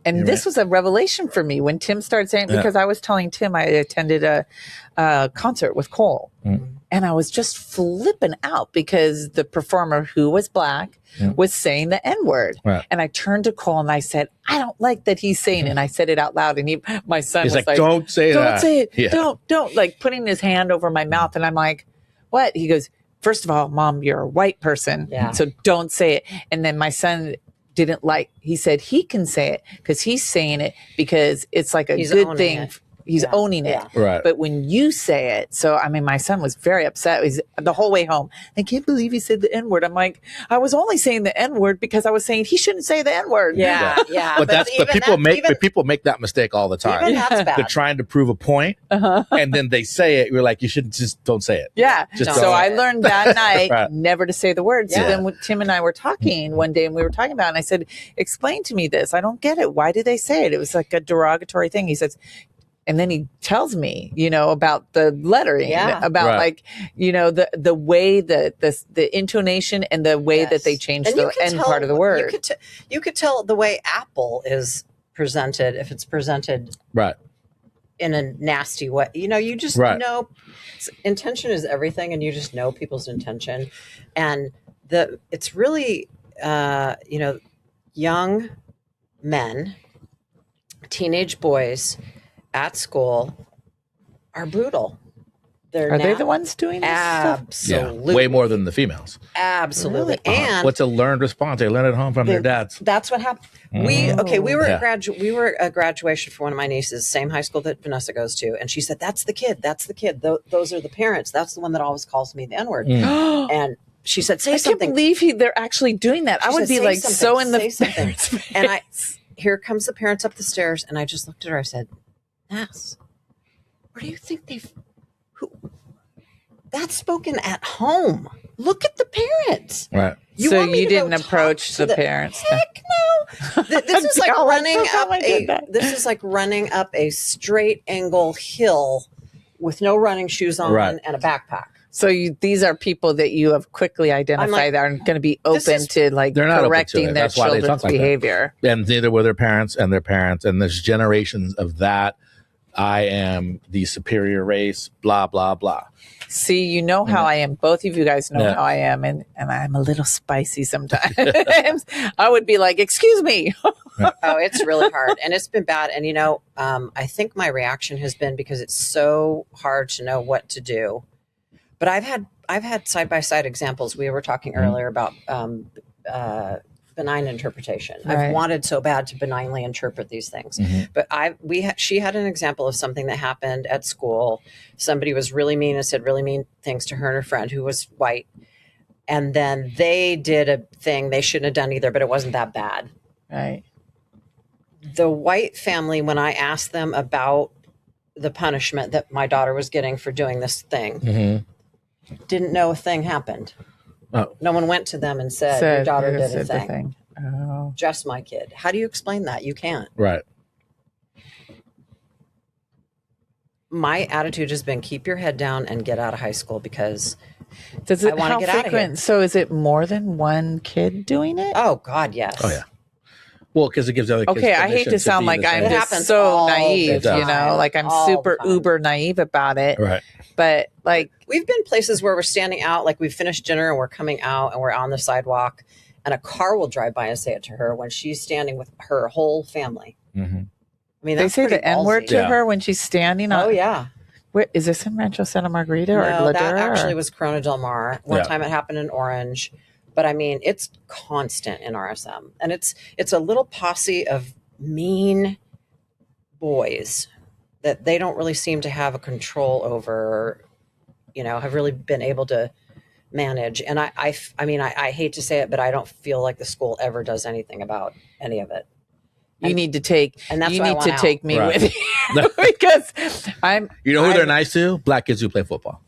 And this was a revelation for me when Tim started saying, because I was telling Tim I attended a concert with Cole. And I was just flipping out because the performer, who was black, was saying the N-word. And I turned to Cole and I said, I don't like that he's saying it. And I said it out loud. And my son was like, don't say that. Don't say it. Yeah. Don't. Like putting his hand over my mouth. And I'm like, what? He goes, first of all, Mom, you're a white person. So don't say it. And then my son he said he can say it because he's saying it because it's like a good thing. He's owning it. Right. But when you say it, so I mean, my son was very upset. He's the whole way home. I can't believe he said the N-word. I'm like, I was only saying the N-word because I was saying he shouldn't say the N-word. Yeah. But people make that mistake all the time. Even that's bad. They're trying to prove a point, and then they say it. You're like, you should just don't say it. Yeah. So I learned that night Right. never to say the word. So then when Tim and I were talking one day, and we were talking about it, and I said, explain to me this. I don't get it. Why did they say it? It was like a derogatory thing. He says, and then he tells me, you know, about the lettering, about like, you know, the way the intonation and the way that they changed the end part of the word. You could tell the way apple is presented, if it's presented in a nasty way. You know, you just know intention is everything, and you just know people's intention. And it's really, you know, young men, teenage boys at school are brutal. Are they the ones doing this Absolutely. Yeah, way more than the females. Absolutely. Really? And what's a learned response? They learn it at home from their dads. That's what happened. We were at graduation for one of my nieces, same high school that Vanessa goes to, and she said, "That's the kid. That's the kid. Those are the parents. That's the one that always calls me the N-word." And she said, "Say something." I can't believe they're actually doing that. I would be like so in the parents' face. And here comes the parents up the stairs, and I just looked at her. I said, "Ness, where do you think that's spoken at home? Look at the parents." Right. So you didn't approach the parents? Heck no. This is like running up a straight angle hill with no running shoes on and a backpack. So these are people that you have quickly identified that are going to be open to like correcting their children's behavior. And neither were their parents and their parents. And there's generations of that. I am the superior race, blah, blah, blah. See, you know how I am. Both of you guys know how I am. And I'm a little spicy sometimes. I would be like, excuse me. Oh, it's really hard. And it's been bad. And, you know, I think my reaction has been because it's so hard to know what to do. But I've had side-by-side examples. We were talking earlier about benign interpretation. Right. I've wanted so bad to benignly interpret these things. But she had an example of something that happened at school. Somebody was really mean and said really mean things to her and her friend who was white. And then they did a thing they shouldn't have done either, but it wasn't that bad. Right. The white family, when I asked them about the punishment that my daughter was getting for doing this thing. Mm-hmm. Didn't know a thing happened. Oh. No one went to them and said your daughter did a thing. Oh. Just my kid. How do you explain that? You can't. Right. My attitude has been keep your head down and get out of high school because does it, I want to get out of here. So is it more than one kid doing it? Oh God, yes. Oh yeah. Well, because it gives other kids. Okay, I hate to sound like I'm just so naive, you know, like I'm super uber naive about it. Right. But like we've been places where we're standing out, like we've finished dinner and we're coming out and we're on the sidewalk and a car will drive by and say it to her when she's standing with her whole family. Mm-hmm. I mean, they say the N-word to her when she's standing on. Oh yeah. Where, is this in Rancho Santa Margarita or No, Ladera? that actually was Corona Del Mar. One time it happened in Orange. But I mean, it's constant in RSM. And it's a little posse of mean boys that they don't really seem to have a control over, you know, have really been able to manage. And I mean, I hate to say it, but I don't feel like the school ever does anything about any of it. You need to take, and that's you need to take me with you because I'm. You know who they're nice to? Black kids who play football.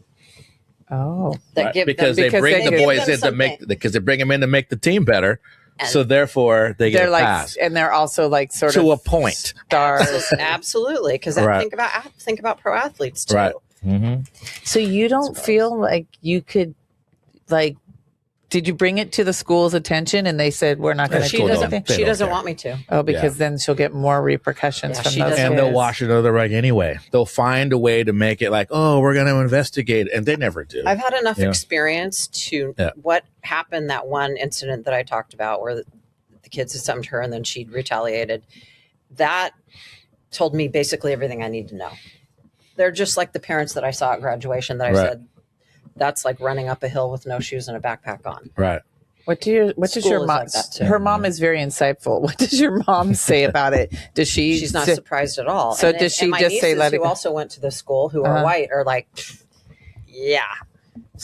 Oh, because they bring the boys in to make because they bring them in to make the team better. And so therefore they get a pass, and they're also like sort to of a point stars. Absolutely, because think about pro athletes too. Right. Mm-hmm. So you don't feel like you could like. Did you bring it to the school's attention and they said, we're not going to do anything? She doesn't want me to. Oh, because then she'll get more repercussions from those kids. And they'll wash it under the rug anyway. They'll find a way to make it like, oh, we're going to investigate. And they never do. I've had enough experience to what happened, that one incident that I talked about where the kids had summoned her and then she'd retaliated. That told me basically everything I need to know. They're just like the parents that I saw at graduation that I said, that's like running up a hill with no shoes and a backpack on. Right. What does your mom? Like her mom is very insightful. What does your mom say about it? Does she? She's not surprised at all. So does she just say, "Let it go"? Who also went to the school, who are white, are like, yeah.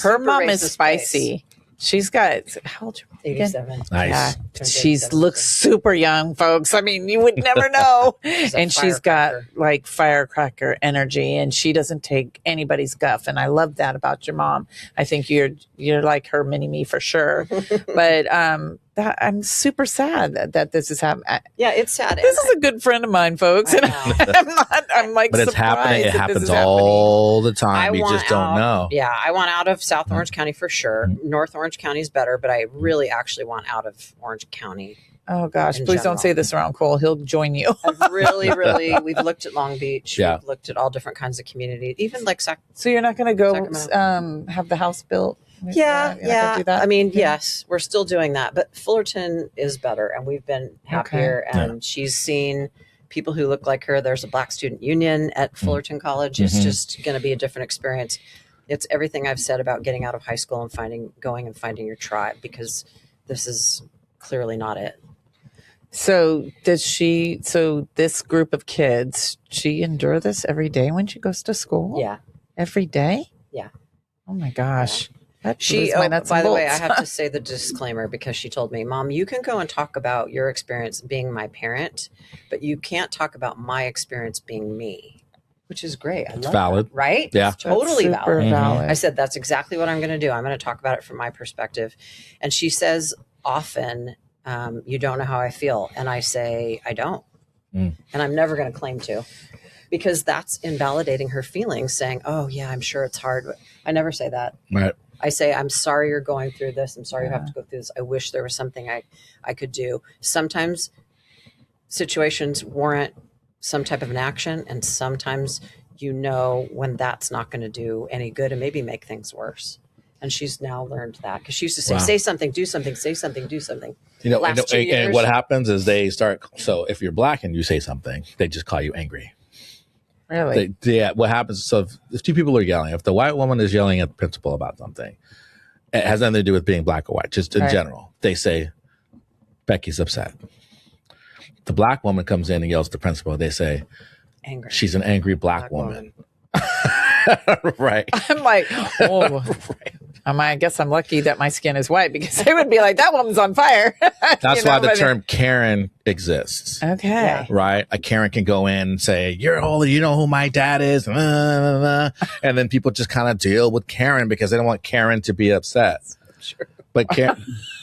Her mom is spicy. She's got how old? 87. Nice. Yeah, she looks super young, folks. I mean, you would never know. And she's got like firecracker energy, and she doesn't take anybody's guff. And I love that about your mom. I think you're like her mini me for sure. But I'm super sad that this is happening. Yeah, it's sad. This is a good friend of mine, folks. And I'm like, but it's happening. It happens all the time. We just don't know. Yeah, I want out of South Orange County for sure. North Orange County is better, but I really actually want out of Orange County. Oh gosh, please don't say this around Cole. He'll join you. I've really, we've looked at Long Beach. Yeah. We've looked at all different kinds of communities, even like So you're not going to go have the house built? Yeah. Do that? I mean, yes, we're still doing that, but Fullerton is better, and we've been happier. And she's seen people who look like her. There's a Black Student Union at Fullerton College. It's just going to be a different experience. It's everything I've said about getting out of high school and finding your tribe, because this is clearly not it. So this group of kids, she endure this every day when she goes to school? Yeah. Every day? Yeah. Oh my gosh. Yeah. By the way, I have to say the disclaimer, because she told me, Mom, you can go and talk about your experience being my parent, but you can't talk about my experience being me, which is great. I love it's valid. That, right? Yeah. It's totally valid. Valid. I said, that's exactly what I'm going to do. I'm going to talk about it from my perspective. And she says often, you don't know how I feel. And I say, I don't. And I'm never going to claim to, because that's invalidating her feelings, saying, oh yeah, I'm sure it's hard. I never say that. Right. I say, I'm sorry you're going through this. I'm sorry you have to go through this. I wish there was something I could do. Sometimes situations warrant some type of an action, and sometimes when that's not going to do any good and maybe make things worse. And she's now learned that, because she used to say, say something, do something, say something, do something. And what happens is they start. So if you're Black and you say something, they just call you angry. Really? What happens? So if two people are yelling, if the white woman is yelling at the principal about something, it has nothing to do with being Black or white, just in general. They say, Becky's upset. The Black woman comes in and yells at the principal. They say, angry. She's an angry Black woman. Right. I'm like, oh. I guess I'm lucky that my skin is white because they would be like, that woman's on fire. That's why the term Karen exists. Okay. Right? A Karen can go in and say, you're old, you know who my dad is. And then people just kind of deal with Karen because they don't want Karen to be upset. Sure. But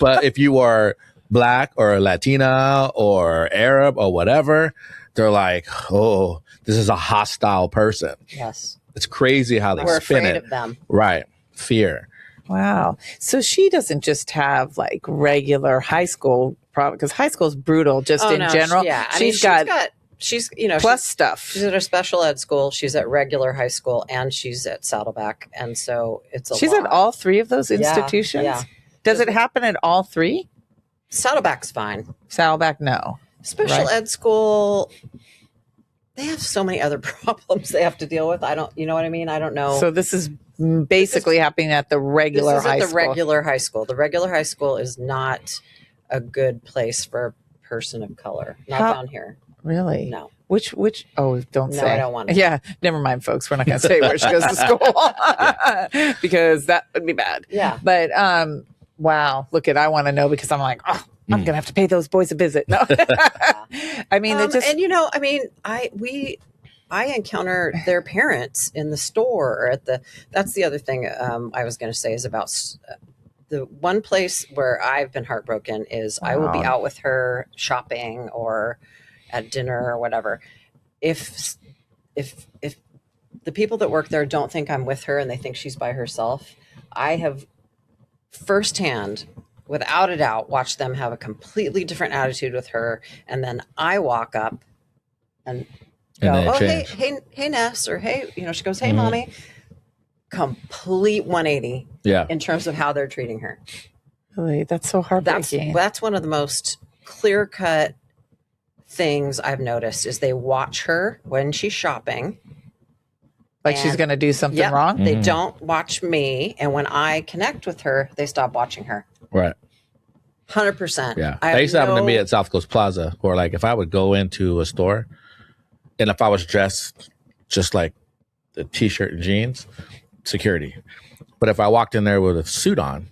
but if you are Black or Latina or Arab or whatever, they're like, oh, this is a hostile person. Yes. It's crazy how they We're spin afraid it. of them. Right. Fear. Wow. So she doesn't just have like regular high school because high school is brutal just in general. She's got she's plus stuff. She's at a special ed school. She's at regular high school, and she's at Saddleback. And so she's at all three of those institutions. Yeah. Does it happen at all three? Saddleback's fine. Saddleback, no. Special ed school, they have so many other problems they have to deal with. You know what I mean? I don't know. So this is basically happening at the regular high school. The regular high school. The regular high school is not a good place for a person of color. Not down here. Really? No. Which? Oh, don't say. No, I don't want to. Yeah, never mind, folks. We're not going to say where she goes to school because that would be bad. Yeah. But wow, look I want to know because I'm like, oh, I'm going to have to pay those boys a visit. No, I mean, and I encounter their parents in the store or that's the other thing I was going to say is about the one place where I've been heartbroken is I will be out with her shopping or at dinner or whatever. If the people that work there don't think I'm with her and they think she's by herself, I have firsthand, without a doubt, watched them have a completely different attitude with her. And then I walk up and go, oh, hey, Ness, or hey, she goes, hey, mommy. Complete 180 in terms of how they're treating her. Really? That's so heartbreaking. That's one of the most clear-cut things I've noticed is they watch her when she's shopping. Like she's going to do something wrong? They don't watch me. And when I connect with her, they stop watching her. Right. 100%. Yeah. That used to happen to me at South Coast Plaza, or like if I would go into a store and if I was dressed just like the t-shirt and jeans, security. But if I walked in there with a suit on,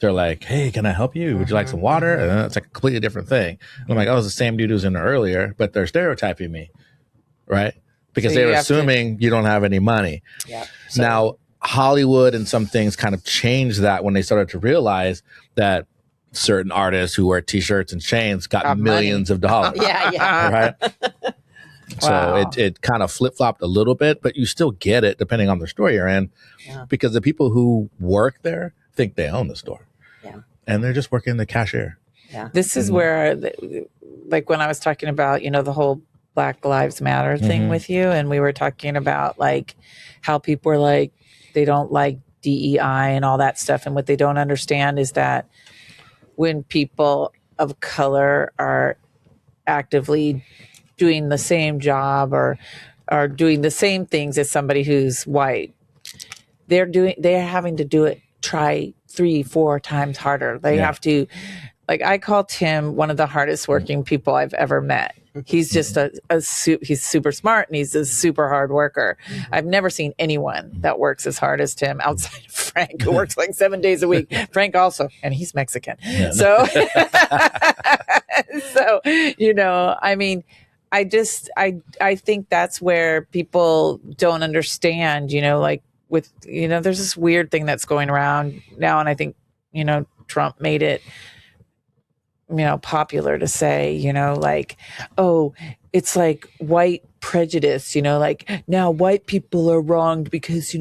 they're like, hey, can I help you? Would you like some water? And then it's like a completely different thing. And I'm like, oh, it's the same dude who's in there earlier, but they're stereotyping me, right? Because they're assuming you don't have any money. Yeah. So, now, Hollywood and some things kind of changed that when they started to realize that certain artists who wear t-shirts and chains got millions of dollars. Yeah. Right? So it kind of flip-flopped a little bit, but you still get it depending on the store you're in because the people who work there think they own the store. Yeah. And they're just working the cashier. Yeah. This is where, like when I was talking about, the whole Black Lives Matter thing with you, and we were talking about like how people are like, they don't like DEI and all that stuff. And what they don't understand is that when people of color are actively doing the same job or are doing the same things as somebody who's white, they're having to try 3-4 times harder. They have to, like I call Tim one of the hardest working people I've ever met. He's just he's super smart and he's a super hard worker. I've never seen anyone that works as hard as Tim outside of Frank, who works like 7 days a week. Frank also, and he's Mexican. Yeah. So, I mean, I think that's where people don't understand, like with, there's this weird thing that's going around now. And I think, Trump made it, popular to say, like, oh, it's like white prejudice, like now white people are wronged because,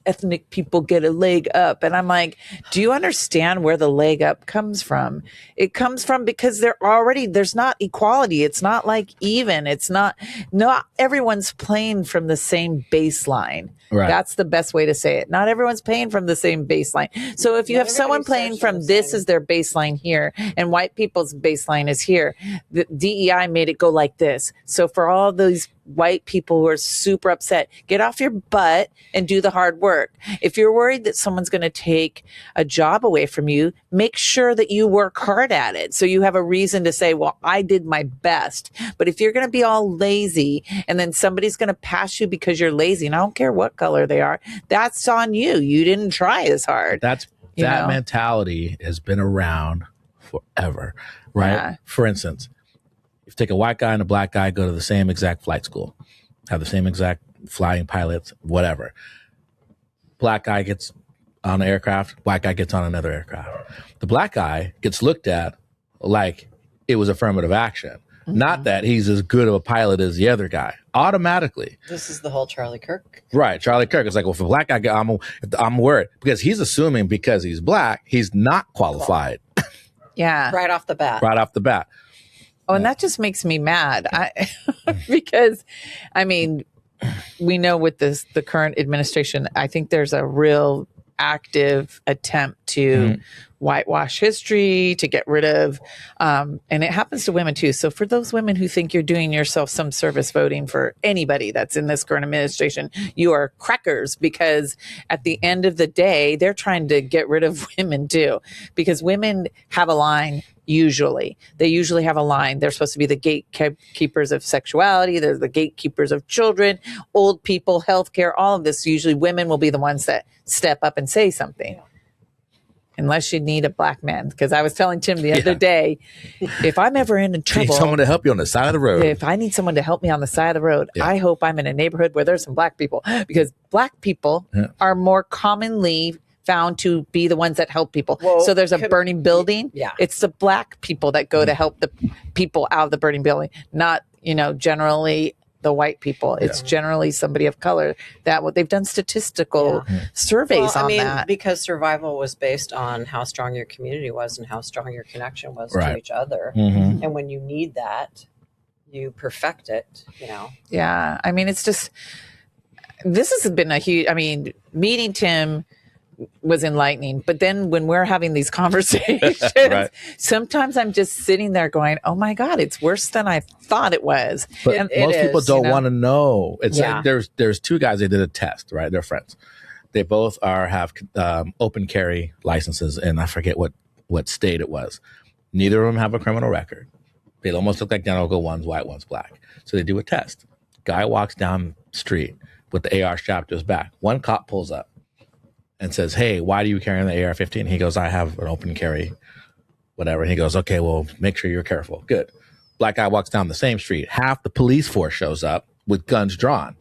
ethnic people get a leg up. And I'm like, do you understand where the leg up comes from? It comes from because there's not equality. It's not like even. It's not everyone's playing from the same baseline. Right. That's the best way to say it. Not everyone's playing from the same baseline. So if you have someone playing from this is their baseline here and white people's baseline is here, the DEI made it go like this. So for all these white people who are super upset. Get off your butt and do the hard work. If you're worried that someone's going to take a job away from you, make sure that you work hard at it. So you have a reason to say, well, I did my best. But if you're going to be all lazy and then somebody's going to pass you because you're lazy, and I don't care what color they are, that's on you. You didn't try as hard. That mentality has been around forever, right? Yeah. For instance, if you take a white guy and a black guy, go to the same exact flight school, have the same exact flying pilots, whatever. Black guy gets on an aircraft, white guy gets on another aircraft. The black guy gets looked at like it was affirmative action. Not that he's as good of a pilot as the other guy. Automatically. This is the whole Charlie Kirk. Right. Charlie Kirk is like, well, if a black guy, I'm worried because he's assuming because he's black, he's not qualified. Yeah. Right off the bat. Right off the bat. Oh, and that just makes me mad. Because, I mean, we know with the current administration, I think there's a real active attempt to whitewash history, to get rid of, and it happens to women too. So for those women who think you're doing yourself some service voting for anybody that's in this current administration, you are crackers, because at the end of the day, they're trying to get rid of women too, because women have a line. They usually have a line. They're supposed to be the gatekeepers of sexuality. They're the gatekeepers of children, old people, healthcare, all of this. Usually women will be the ones that step up and say something. Unless you need a black man. Because I was telling Tim the other day, if I'm ever in trouble. Need someone to help you on the side of the road. If I need someone to help me on the side of the road, I hope I'm in a neighborhood where there's some black people. Because black people are more commonly found to be the ones that help people. Well, so there's a burning building. Yeah. It's the black people that go to help the people out of the burning building, not, generally the white people. It's generally somebody of color. That they've done statistical surveys on that. Because survival was based on how strong your community was and how strong your connection was to each other. And when you need that, you perfect it, Yeah. I mean, it's just, this has been a huge, meeting Tim was enlightening, but then when we're having these conversations, sometimes I'm just sitting there going, "Oh my God, it's worse than I thought it was." But most people don't want to know. It's like there's two guys. They did a test, right? They're friends. They both have open carry licenses, and I forget what state it was. Neither of them have a criminal record. They almost look like identical. One's white, one's black. So they do a test. Guy walks down the street with the AR strapped to his back. One cop pulls up and says, "Hey, why do you carry the AR-15? He goes, "I have an open carry, whatever." And he goes, "Okay, well, make sure you're careful." Good. Black guy walks down the same street. Half the police force shows up with guns drawn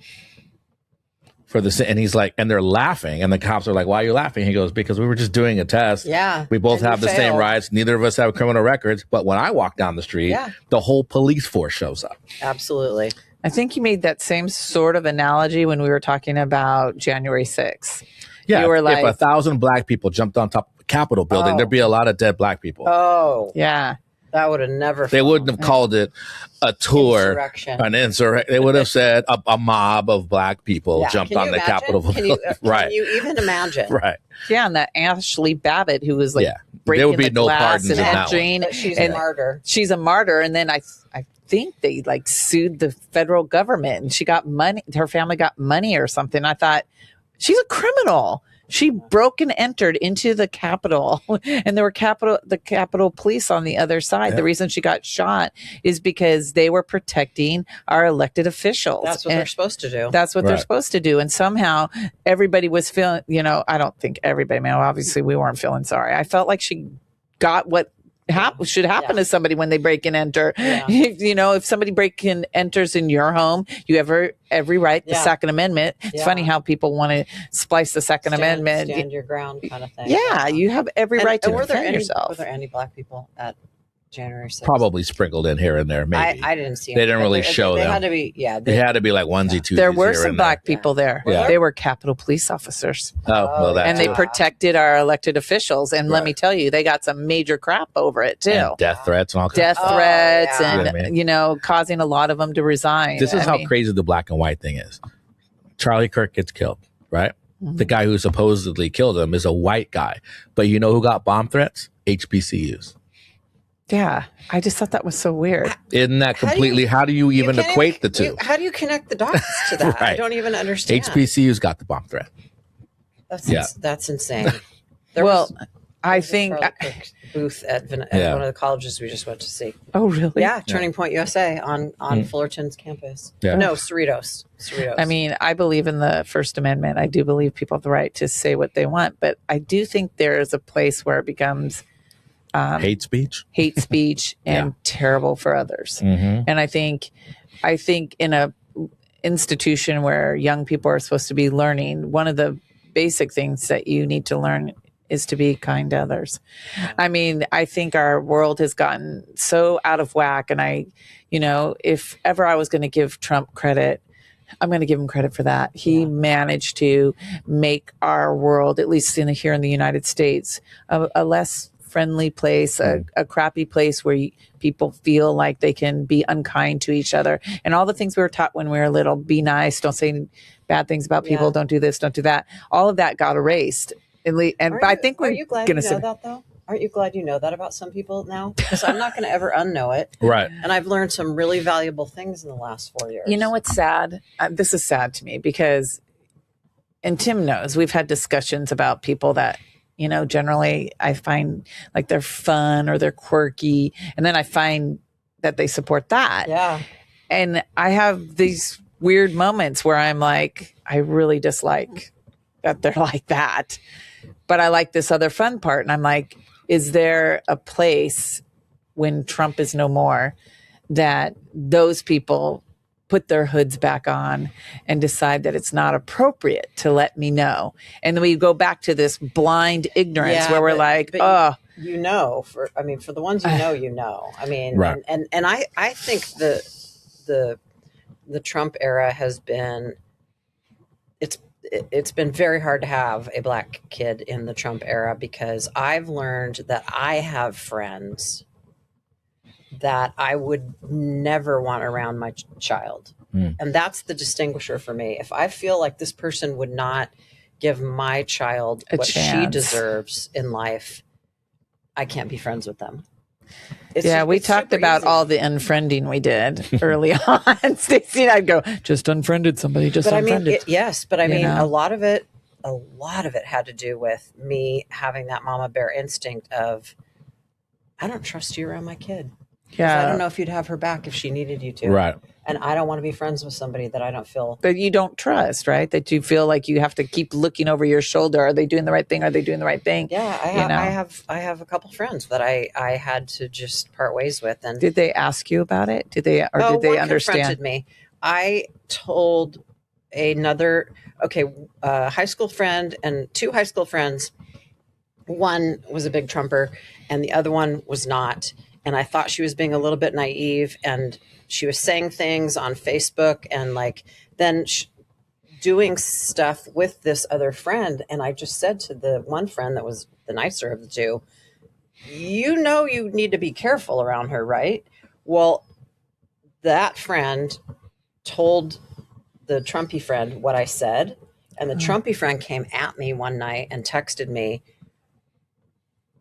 and he's like, and they're laughing. And the cops are like, "Why are you laughing?" He goes, "Because we were just doing a test. Yeah. We both have the same rights. Neither of us have criminal records. But when I walk down the street, the whole police force shows up." Absolutely. I think you made that same sort of analogy when we were talking about January 6th. Yeah, you were like, if 1,000 black people jumped on top of the Capitol building, there'd be a lot of dead black people. Oh, yeah. That would have never. They wouldn't have called it a tour, an insurrection. They would have said a mob of black people jumped on the Capitol building. Can you even imagine? Right. Yeah, and that Ashley Babbitt, who was like breaking there would be the no glass pardons and in that entering. one. She's a martyr. She's a martyr, and then I think they sued the federal government, and she got money. Her family got money or something. I thought, she's a criminal. She broke and entered into the Capitol, and there were the Capitol police on the other side. The reason she got shot is because they were protecting our elected officials. That's what they're supposed to do. That's what they're supposed to do. And somehow everybody was feeling, I don't think everybody, obviously we weren't feeling sorry. I felt like she got what should happen to somebody when they break and enter. If somebody break and enters in your home, you have every right. The Second Amendment. It's funny how people want to splice the Second Amendment. Stand your ground kind of thing. Yeah, you have every right to defend yourself. Were there any black people at January 6th? Probably sprinkled in here and there, maybe. I didn't see them. They didn't really show them. They had to be, they had to be like onesie, twosies. There were some black people there. They were Capitol police officers. And they protected our elected officials. And let me tell you, they got some major crap over it too. And death threats and all kinds of threats and, causing a lot of them to resign. This is how crazy the black and white thing is. Charlie Kirk gets killed, right? Mm-hmm. The guy who supposedly killed him is a white guy. But you know who got bomb threats? HBCUs. Yeah. I just thought that was so weird. Isn't that completely? How do you even can't equate the two? How do you connect the dots to that? Right. I don't even understand. HBCU's got the bomb threat. That's insane. I think Charlie Kirk's booth at one of the colleges we just went to see. Oh, really? Yeah, Turning Point USA on Fullerton's campus. Yeah. No, Cerritos. I mean, I believe in the First Amendment. I do believe people have the right to say what they want, but I do think there is a place where it becomes hate speech and terrible for others. And I think in a institution where young people are supposed to be learning, one of the basic things that you need to learn is to be kind to others. I mean, I think our world has gotten so out of whack. And if ever I was going to give Trump credit, I'm going to give him credit for that. He managed to make our world, at least here in the United States, a less friendly place, a crappy place where people feel like they can be unkind to each other. And all the things we were taught when we were little, be nice, don't say bad things about people, don't do this, don't do that. All of that got erased. I think are you glad you know that though? Aren't you glad you know that about some people now? Because I'm not going to ever unknow it. Right. And I've learned some really valuable things in the last 4 years. You know what's sad? This is sad to me because, and Tim knows, we've had discussions about people that, generally I find like they're fun or they're quirky. And then I find that they support that. Yeah. And I have these weird moments where I'm like, I really dislike that they're like that. But I like this other fun part. And I'm like, is there a place when Trump is no more that those people put their hoods back on and decide that it's not appropriate to let me know? And then we go back to this blind ignorance where we're like, for the ones I mean, right. and I think the Trump era has been, it's been very hard to have a black kid in the Trump era because I've learned that I have friends that I would never want around my child. And that's the distinguisher for me. If I feel like this person would not give my child what she deserves in life, I can't be friends with them. We talked about all the unfriending we did early on. Stacey and I'd go, just unfriended somebody, unfriended. I mean, a lot of it had to do with me having that mama bear instinct of, I don't trust you around my kid. Yeah. I don't know if you'd have her back if she needed you to. Right. And I don't want to be friends with somebody that I don't feel. That you don't trust, right? That you feel like you have to keep looking over your shoulder. Are they doing the right thing? Are they doing the right thing? Yeah, I have a couple friends that I had to just part ways with. And did they ask you about it? Did they one understand? Confronted me. I told another high school friend and two high school friends. One was a big Trumper, and the other one was not. And I thought she was being a little bit naive, and she was saying things on Facebook and doing stuff with this other friend. And I just said to the one friend that was the nicer of the two, you need to be careful around her, right? Well, that friend told the Trumpy friend what I said. And the Trumpy friend came at me one night and texted me,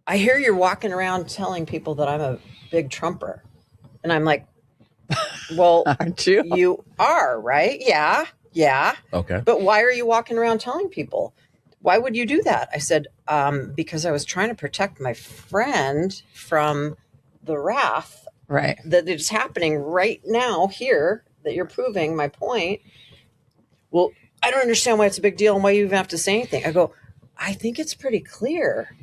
I hear you're walking around telling people that I'm a big Trumper. And I'm like, well, aren't you? You are, right? Yeah. Okay. But why are you walking around telling people? Why would you do that? I said, because I was trying to protect my friend from the wrath that is happening right now here, that you're proving my point. Well, I don't understand why it's a big deal and why you even have to say anything. I go, I think it's pretty clear.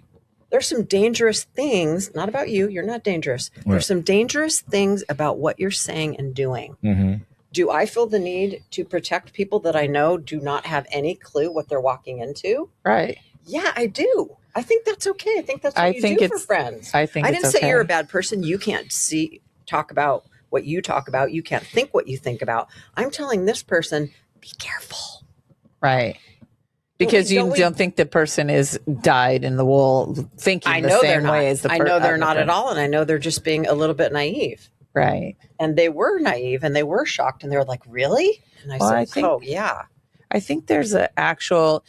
There's some dangerous things, not about you. You're not dangerous. Right. There's some dangerous things about what you're saying and doing. Mm-hmm. Do I feel the need to protect people that I know do not have any clue what they're walking into? Right. Yeah, I do. I think that's okay. I think that's what you do for friends. I didn't say you're a bad person. You can't talk about what you talk about. You can't think what you think about. I'm telling this person, be careful. Right. Because you don't think the person is dyed in the wool thinking the same way as the person. I know they're not at all. And I know they're just being a little bit naive. Right. And they were naive and they were shocked and they were like, really? And I said, yeah. I think there's an actual,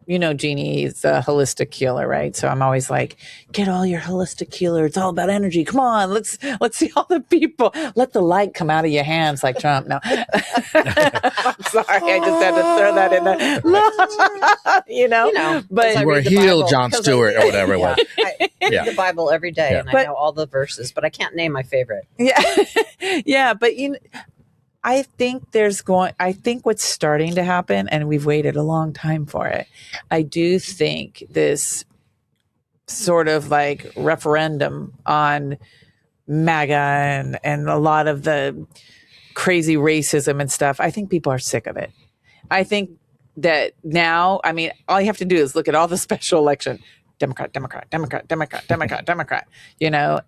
Jeannie is a holistic healer, right? So I'm always like, get all your holistic healer. It's all about energy. Come on, let's see all the people. Let the light come out of your hands like Trump. No, I'm sorry, I just had to throw that in there. But you were healed, John Stewart, or whatever it was. I read the Bible every day, and I know all the verses, but I can't name my favorite. Yeah, yeah, but I think what's starting to happen, and we've waited a long time for it. I do think this sort of like referendum on MAGA and a lot of the crazy racism and stuff, I think people are sick of it. I think that now, all you have to do is look at all the special election. Democrat, Democrat, Democrat, Democrat, Democrat, Democrat,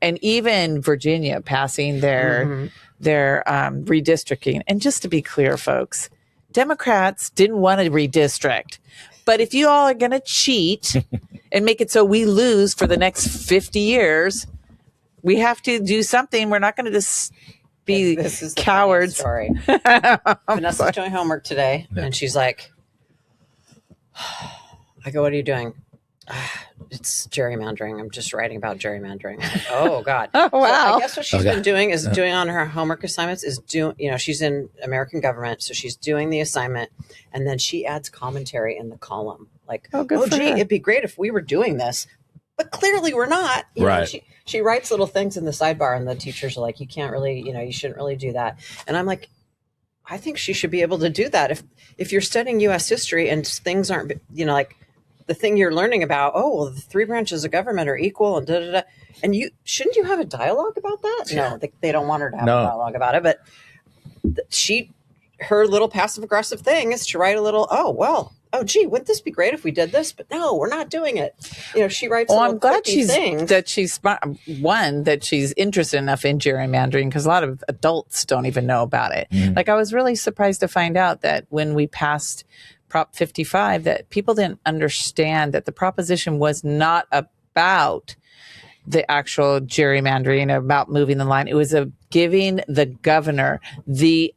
and even Virginia passing their redistricting. And just to be clear, folks, Democrats didn't want to redistrict. But if you all are going to cheat and make it so we lose for the next 50 years, we have to do something. We're not going to just be cowards. Story. Vanessa's doing homework today, and she's like, I go, what are you doing? It's gerrymandering. I'm just writing about gerrymandering. Like, oh God. Oh, wow. So I guess what she's been doing is doing on her homework assignments is she's in American government. So she's doing the assignment and then she adds commentary in the column. Like, it'd be great if we were doing this, but clearly we're not. She writes little things in the sidebar and the teachers are like, you can't really, you shouldn't really do that. And I'm like, I think she should be able to do that. If you're studying U.S. history and things aren't, like, the thing you're learning about, the three branches of government are equal and da-da-da. And shouldn't you have a dialogue about that? No, they don't want her to have a dialogue about it. But her little passive aggressive thing is to write a little, gee, wouldn't this be great if we did this? But no, we're not doing it. She writes I'm glad things. that she's that she's interested enough in gerrymandering, because a lot of adults don't even know about it. Like, I was really surprised to find out that when we passed Prop 55, that people didn't understand that the proposition was not about the actual gerrymandering, about moving the line. It was giving the governor the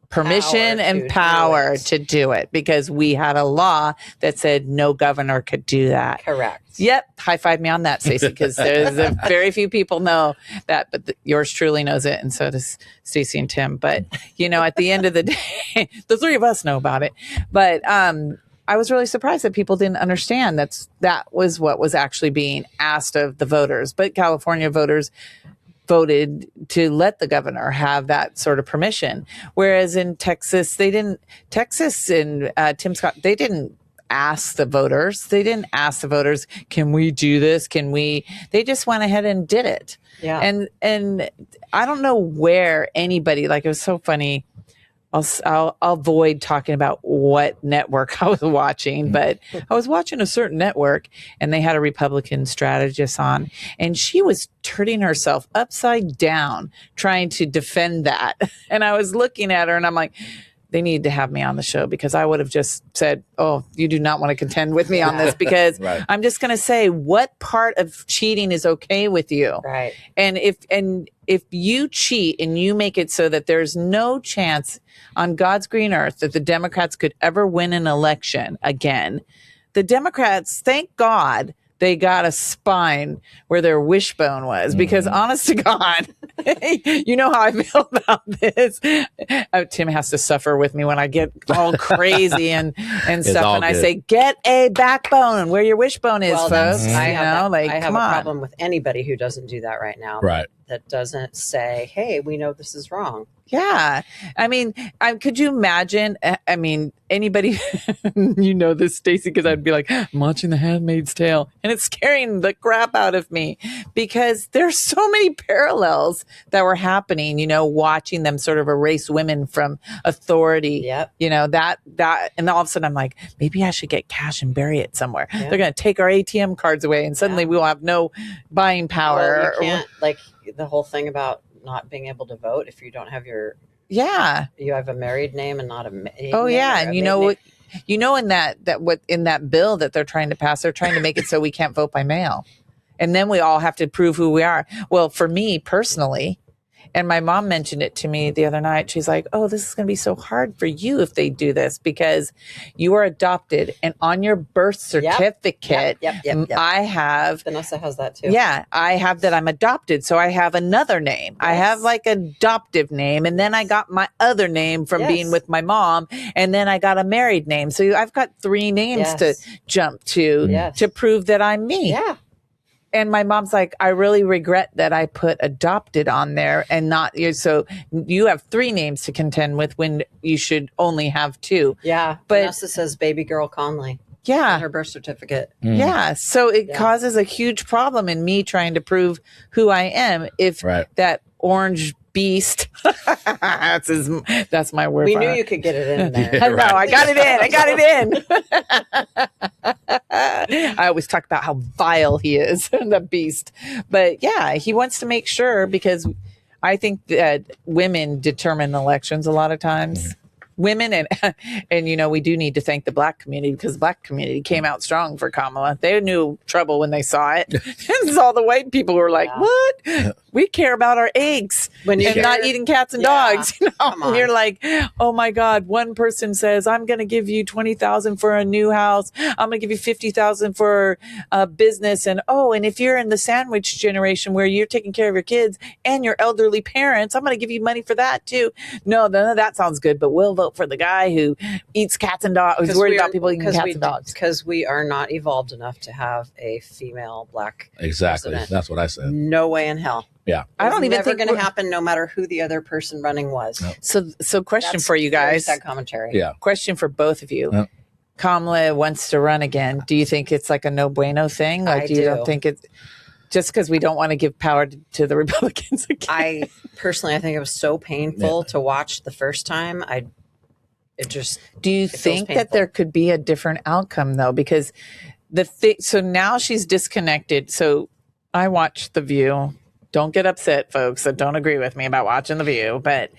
permission and power to do it, because we had a law that said no governor could do that. Correct. Yep. High five me on that, Stacey, because there's very few people know that, but yours truly knows it. And so does Stacey and Tim. But, at the end of the day, the three of us know about it. But I was really surprised that people didn't understand that was what was actually being asked of the voters. But California voters voted to let the governor have that sort of permission. Whereas in Texas, Texas and Tim Scott, they didn't ask the voters. They didn't ask the voters, can we do this? They just went ahead and did it. Yeah. And I don't know where anybody, like, it was so funny. I'll avoid talking about what network I was watching, but I was watching a certain network and they had a Republican strategist on, and she was turning herself upside down trying to defend that. And I was looking at her and I'm like, they need to have me on the show, because I would have just said, oh, you do not want to contend with me on this, because right. I'm just going to say, what part of cheating is okay with you? Right. And if you cheat and you make it so that there's no chance on God's green earth that the Democrats could ever win an election again, the Democrats, thank God, they got a spine where their wishbone was, because honest to God, you know how I feel about this. Tim has to suffer with me when I get all crazy and stuff. And I say, get a backbone where your wishbone is, folks. I have a problem with anybody who doesn't do that right now. Right. That doesn't say, hey, we know this is wrong. Yeah. I mean, could you imagine? I mean, anybody, this, Stacey, because I'd be like, I'm watching The Handmaid's Tale, and it's scaring the crap out of me, because there's so many parallels that were happening, watching them sort of erase women from authority. Yep. That, and all of a sudden I'm like, maybe I should get cash and bury it somewhere. Yeah. They're going to take our ATM cards away, and suddenly we will have no buying power. Well, you can't, like the whole thing about not being able to vote if you don't have you have a married name and not a maiden oh yeah name, and in that bill that they're trying to pass, they're trying to make it so we can't vote by mail, and then we all have to prove who we are. Well, for me personally, And my mom mentioned it to me the other night. She's like, oh, this is going to be so hard for you if they do this because you are adopted. And on your birth certificate, I have. Vanessa has that too. Yeah, I have that I'm adopted. So I have another name. Yes. I have like an adoptive name. And then I got my other name from being with my mom. And then I got a married name. So I've got 3 names to jump to prove that I'm me. Yeah. And my mom's like, I really regret that I put adopted on there and not you. So you have 3 names to contend with when you should only have 2. Yeah. But Vanessa says baby girl Conley. Yeah. On her birth certificate. Yeah. So it causes a huge problem in me trying to prove who I am if that orange beast that's my word. We knew you could get it in there. I know, I got it in. I always talk about how vile he is, the beast. But yeah, he wants to make sure because I think that women determine elections a lot of times. Women and you know, we do need to thank the Black community because the Black community came out strong for Kamala. They knew trouble when they saw it. And all the white people were like, what? We care about our eggs and not eating cats and dogs. You know? And you're like, oh my God, one person says, I'm going to give you $20,000 for a new house. I'm going to give you $50,000 for a business. And and if you're in the sandwich generation where you're taking care of your kids and your elderly parents, I'm going to give you money for that too. No, none of that sounds good, but we'll vote for the guy who eats cats and dogs, who's worried about people eating cats and dogs. Because we are not evolved enough to have a female Black president. That's what I said. No way in hell. Yeah. I don't even think it's going to happen no matter who the other person running was. No. So question for you guys. Sad commentary. Yeah. Question for both of you. No. Kamala wants to run again. Do you think it's like a no bueno thing? Like, you don't think it's just because we don't want to give power to the Republicans again? I think it was so painful to watch the first time. Do you think that there could be a different outcome though? Because so now she's disconnected. So I watched The View. Don't get upset, folks, that don't agree with me about watching The View, but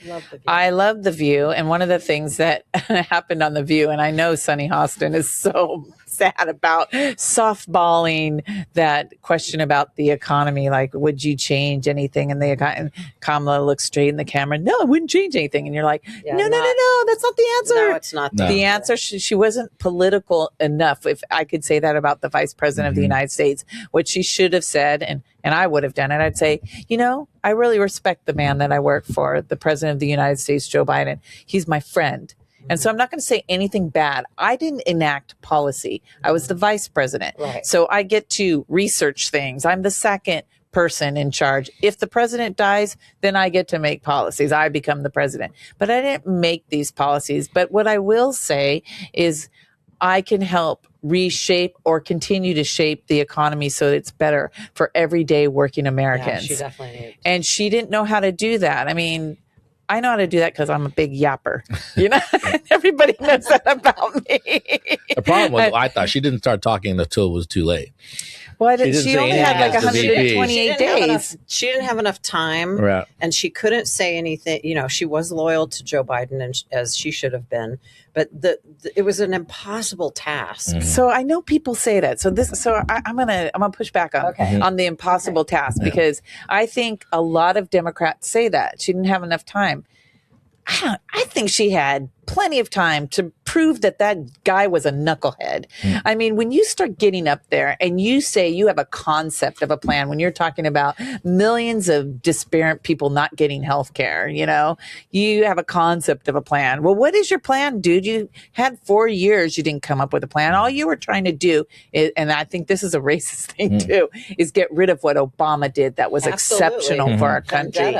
I love The View. And one of the things that happened on The View, and I know Sunny Hostin is so sad about softballing that question about the economy, like, would you change anything in the economy? And Kamala looks straight in the camera. No, I wouldn't change anything. And you're like, no, that's not the answer. No, it's not the answer. She wasn't political enough, if I could say that about the vice president of the United States. What she should have said, and I would have done it, I'd say, I really respect the man that I work for, the president of the United States, Joe Biden. He's my friend. And so I'm not going to say anything bad. I didn't enact policy. I was the vice president. Right. So I get to research things. I'm the second person in charge. If the president dies, then I get to make policies. I become the president. But I didn't make these policies. But what I will say is I can help reshape or continue to shape the economy so it's better for everyday working Americans. Yeah, she definitely did. And she didn't know how to do that. I mean, I know how to do that because I'm a big yapper. Everybody knows that about me. The problem was, I thought she didn't start talking until it was too late. Well, she only had like 128 days. She didn't have enough time, and she couldn't say anything. She was loyal to Joe Biden, and as she should have been. But it was an impossible task. So I know people say that. So I'm gonna push back on the impossible task because I think a lot of Democrats say that she didn't have enough time. I think she had plenty of time to prove that guy was a knucklehead. I mean, when you start getting up there and you say you have a concept of a plan, when you're talking about millions of disparate people not getting health care, you have a concept of a plan. Well, what is your plan, dude? You had 4 years. You didn't come up with a plan. All you were trying to do is, and I think this is a racist thing too, is get rid of what Obama did that was exceptional for our country.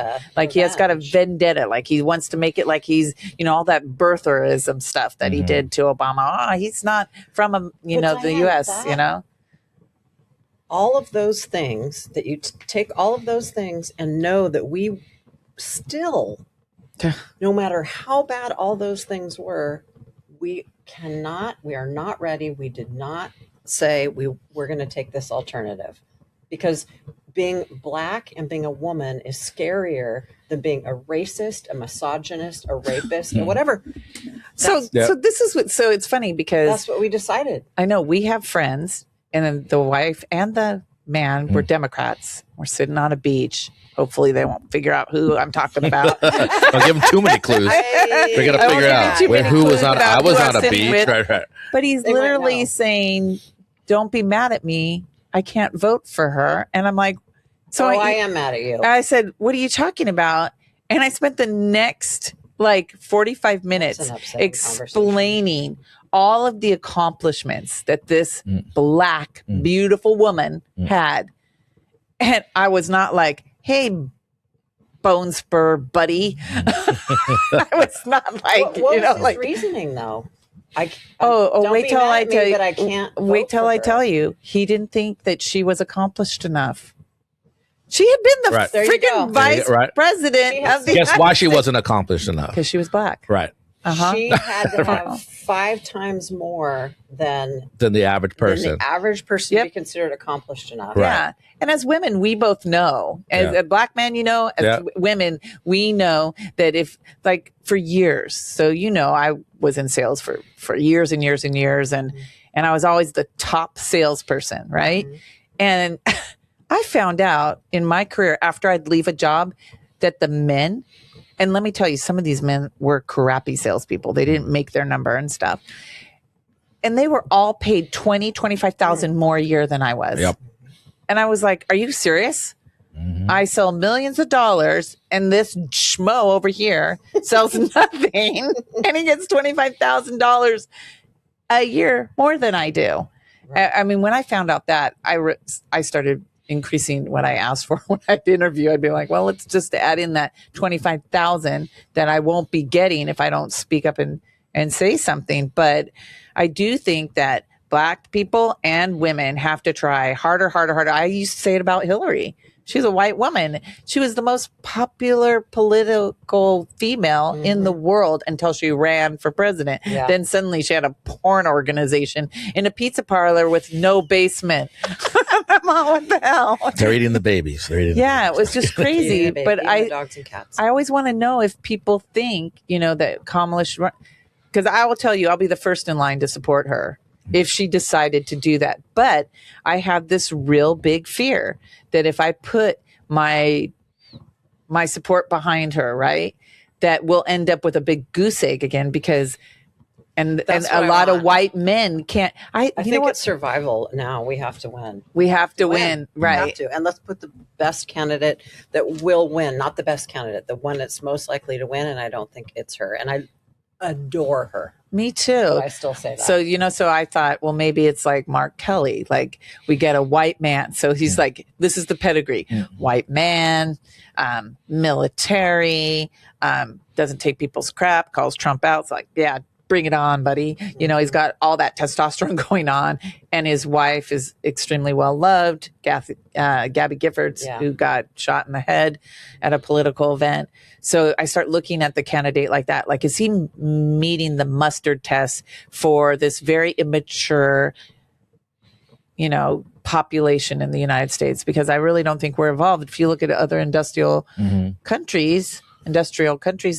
He has got a vendetta. Like he wants to make it like he's, all that birtherism stuff that he did to Obama. Oh, he's not from, the U.S., All of those things that you take all of those things and know that we still, no matter how bad all those things were, we are not ready. We did not say we're going to take this alternative because being Black and being a woman is scarier than being a racist, a misogynist, a rapist, or whatever. So this is so it's funny because that's what we decided. I know we have friends and then the wife and the man. We're Democrats. We're sitting on a beach. Hopefully they won't figure out who I'm talking about. Don't give them too many clues. They're going to figure out who was on. I was on a beach. Right. But he's literally saying, don't be mad at me. I can't vote for her. And I'm like, so I am mad at you. I said, what are you talking about? And I spent the next 45 minutes explaining all of the accomplishments that this Black, beautiful woman had. And I was not like, hey, bone spur buddy. I was not like, what was his reasoning though? Wait till I tell you. But I can't. Wait till I tell you. He didn't think that she was accomplished enough. She had been the freaking vice president of the. Guess why she wasn't accomplished enough? Because she was Black. Right. She had to have 5 times more than the average person. The average person to be considered accomplished enough. Right. Yeah. And as women, we both know. As a Black man, as women, we know that if for years. So I was in sales for years and years and years, and I was always the top salesperson, right? Mm-hmm. And I found out in my career after I'd leave a job that the men. And let me tell you, some of these men were crappy salespeople. They didn't make their number and stuff. And they were all paid $25,000 more a year than I was. Yep. And I was like, are you serious? Mm-hmm. I sell millions of dollars and this schmo over here sells nothing and he gets $25,000 a year more than I do. Right. I mean, when I found out that, I started increasing what I asked for when I'd interview. I'd be like, well, let's just add in that 25,000 that I won't be getting if I don't speak up and say something. But I do think that Black people and women have to try harder. I used to say it about Hillary. She's a white woman. She was the most popular political female in the world until she ran for president. Yeah. Then suddenly she had a porn organization in a pizza parlor with no basement. What the hell? They're eating the babies. It was just crazy. But dogs and cats. I always want to know if people think, that Kamala should run. Because I will tell you, I'll be the first in line to support her if she decided to do that. But I have this real big fear that if I put my support behind her, right, that we'll end up with a big goose egg again because and a lot of white men can't. I think it's survival now. We have to win. We have to win. Right. We have to. And let's put the best candidate that will win, not the best candidate, the one that's most likely to win. And I don't think it's her. And I adore her. Me too. But I still say that. So, so I thought, well, maybe it's like Mark Kelly. Like we get a white man. So he's like, this is the pedigree. White man, military, doesn't take people's crap, calls Trump out. It's like, yeah, bring it on, buddy. He's got all that testosterone going on. And his wife is extremely well loved. Gabby Giffords, who got shot in the head at a political event. So I start looking at the candidate like that. Like, is he meeting the mustard test for this very immature, population in the United States? Because I really don't think we're evolved. If you look at other industrial countries,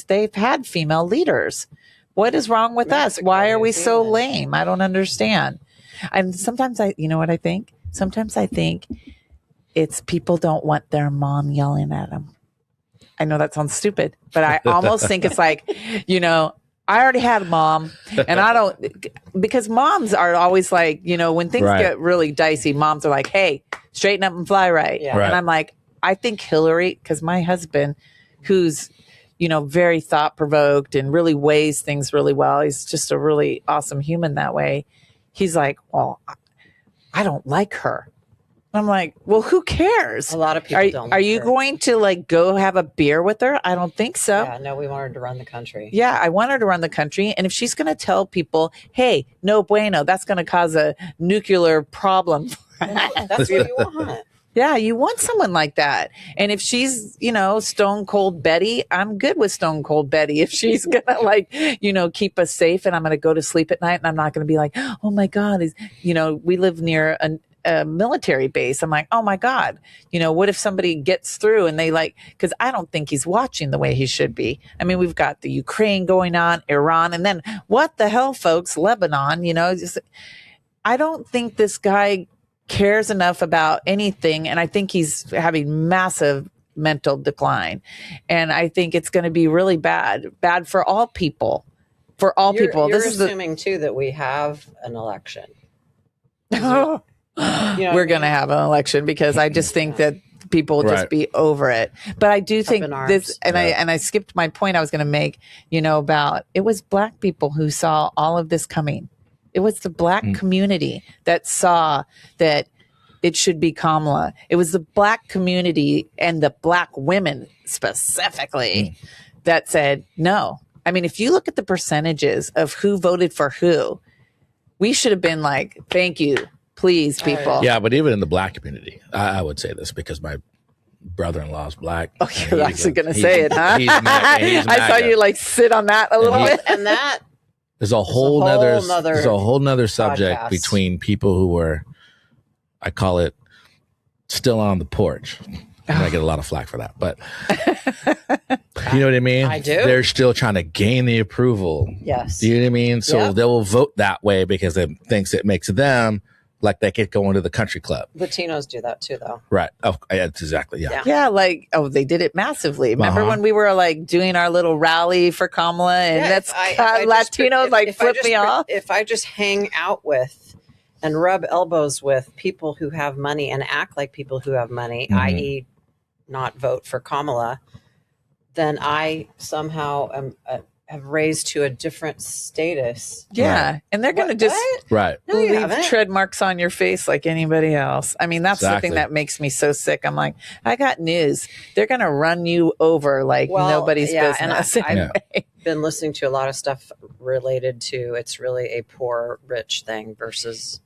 they've had female leaders. What is wrong with us? Why are we so lame? I don't understand. And sometimes you know what I think? Sometimes I think it's people don't want their mom yelling at them. I know that sounds stupid, but I almost think it's like, I already had a mom and I don't, because moms are always like, when things get really dicey, moms are like, hey, straighten up and fly right. Yeah. And I'm like, I think Hillary, because my husband, who's, very thought-provoked and really weighs things really well. He's just a really awesome human that way. He's like, well, I don't like her. I'm like, well, who cares? A lot of people don't. Are you going to go have a beer with her? I don't think so. Yeah, no, we want her to run the country. Yeah, I want her to run the country. And if she's going to tell people, hey, no bueno, that's going to cause a nuclear problem. That's what you want. Yeah, you want someone like that. And if she's, Stone Cold Betty, I'm good with Stone Cold Betty. If she's going to keep us safe and I'm going to go to sleep at night and I'm not going to be like, oh my God, we live near a military base. I'm like, oh my God, what if somebody gets through and they because I don't think he's watching the way he should be. I mean, we've got the Ukraine going on, Iran, and then what the hell, folks, Lebanon, I don't think this guy cares enough about anything. And I think he's having massive mental decline. And I think it's going to be really bad for all people. For all people. You're This is assuming too that we have an election. we're going to have an election, because I just think that people will just be over it. But I do think this, and I skipped my point I was going to make, about it was Black people who saw all of this coming. It was the Black community that saw that it should be Kamala. It was the Black community and the Black women specifically that said no. I mean, if you look at the percentages of who voted for who, we should have been like, thank you, please, people. Yeah, but even in the Black community, I would say this because my brother-in-law is Black. Oh, you're actually going to say it, huh? He's MAGA. I saw you like sit on that a little bit. And that there's a whole nother subject podcast between people who were, I call it, still on the porch. And I get a lot of flack for that, but you know what I mean? I do. They're still trying to gain the approval. Yes. Do you know what I mean? So they will vote that way because it thinks it makes them like they could go into the country club. Latinos do that too, though. Right. Oh, that's exactly. Yeah. Yeah. Like, they did it massively. Remember when we were like doing our little rally for Kamala, and Latinos flip me off? If I just hang out with and rub elbows with people who have money and act like people who have money, i.e. not vote for Kamala, then I somehow have raised to a different status. Yeah. Right. And they're going to just leave tread marks on your face like anybody else. I mean, that's the thing that makes me so sick. I'm like, I got news. They're going to run you over like nobody's business. And I've been listening to a lot of stuff related to it's really a poor, rich thing versus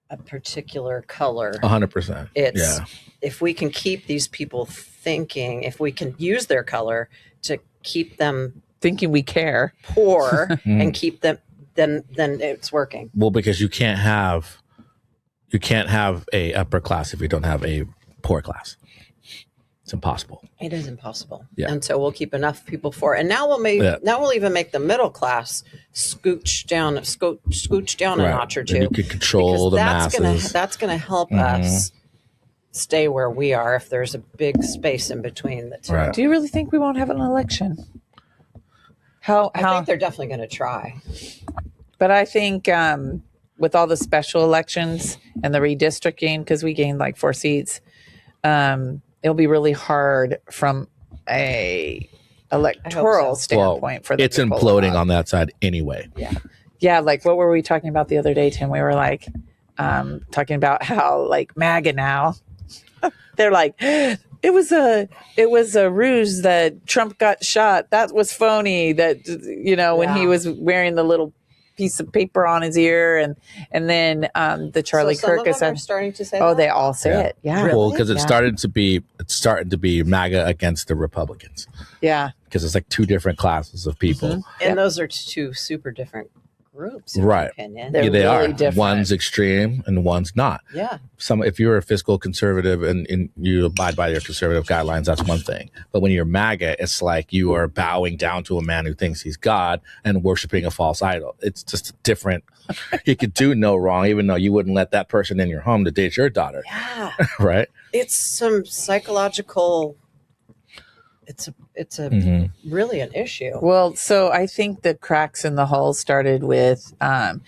a particular color. 100%. It's if we can keep these people thinking, if we can use their color to keep them thinking we care, poor, and keep them, then it's working. Well, because you can't have a upper class if you don't have a poor class. It's impossible. It is impossible. Yeah. And so we'll keep enough people for it. And now we'll even make the middle class scooch down a notch or two. And you can control the masses. That's gonna help us stay where we are if there's a big space in between the two. Right. Do you really think we won't have an election? I think they're definitely going to try. But I think with all the special elections and the redistricting, because we gained like 4 seats, it'll be really hard from a electoral standpoint for the it's imploding on that side anyway. Yeah. Like what were we talking about the other day, Tim? We were like talking about how like MAGA now. They're like, it was a ruse that Trump got shot. That was phony. That when he was wearing the little piece of paper on his ear, and then the Charlie Kirk is starting to say. Oh, they all say it. Yeah. Really? Well, because it's starting to be MAGA against the Republicans. Yeah. Because it's like two different classes of people, and those are two super different groups, right? They're they really are. different. One's extreme and one's not. Yeah. If you're a fiscal conservative and you abide by your conservative guidelines, that's one thing. But when you're MAGA, it's like you are bowing down to a man who thinks he's God and worshiping a false idol. It's just different. He could do no wrong, even though you wouldn't let that person in your home to date your daughter. Yeah. Right. It's some psychological. It's a really an issue. Well, so I think the cracks in the hull started with the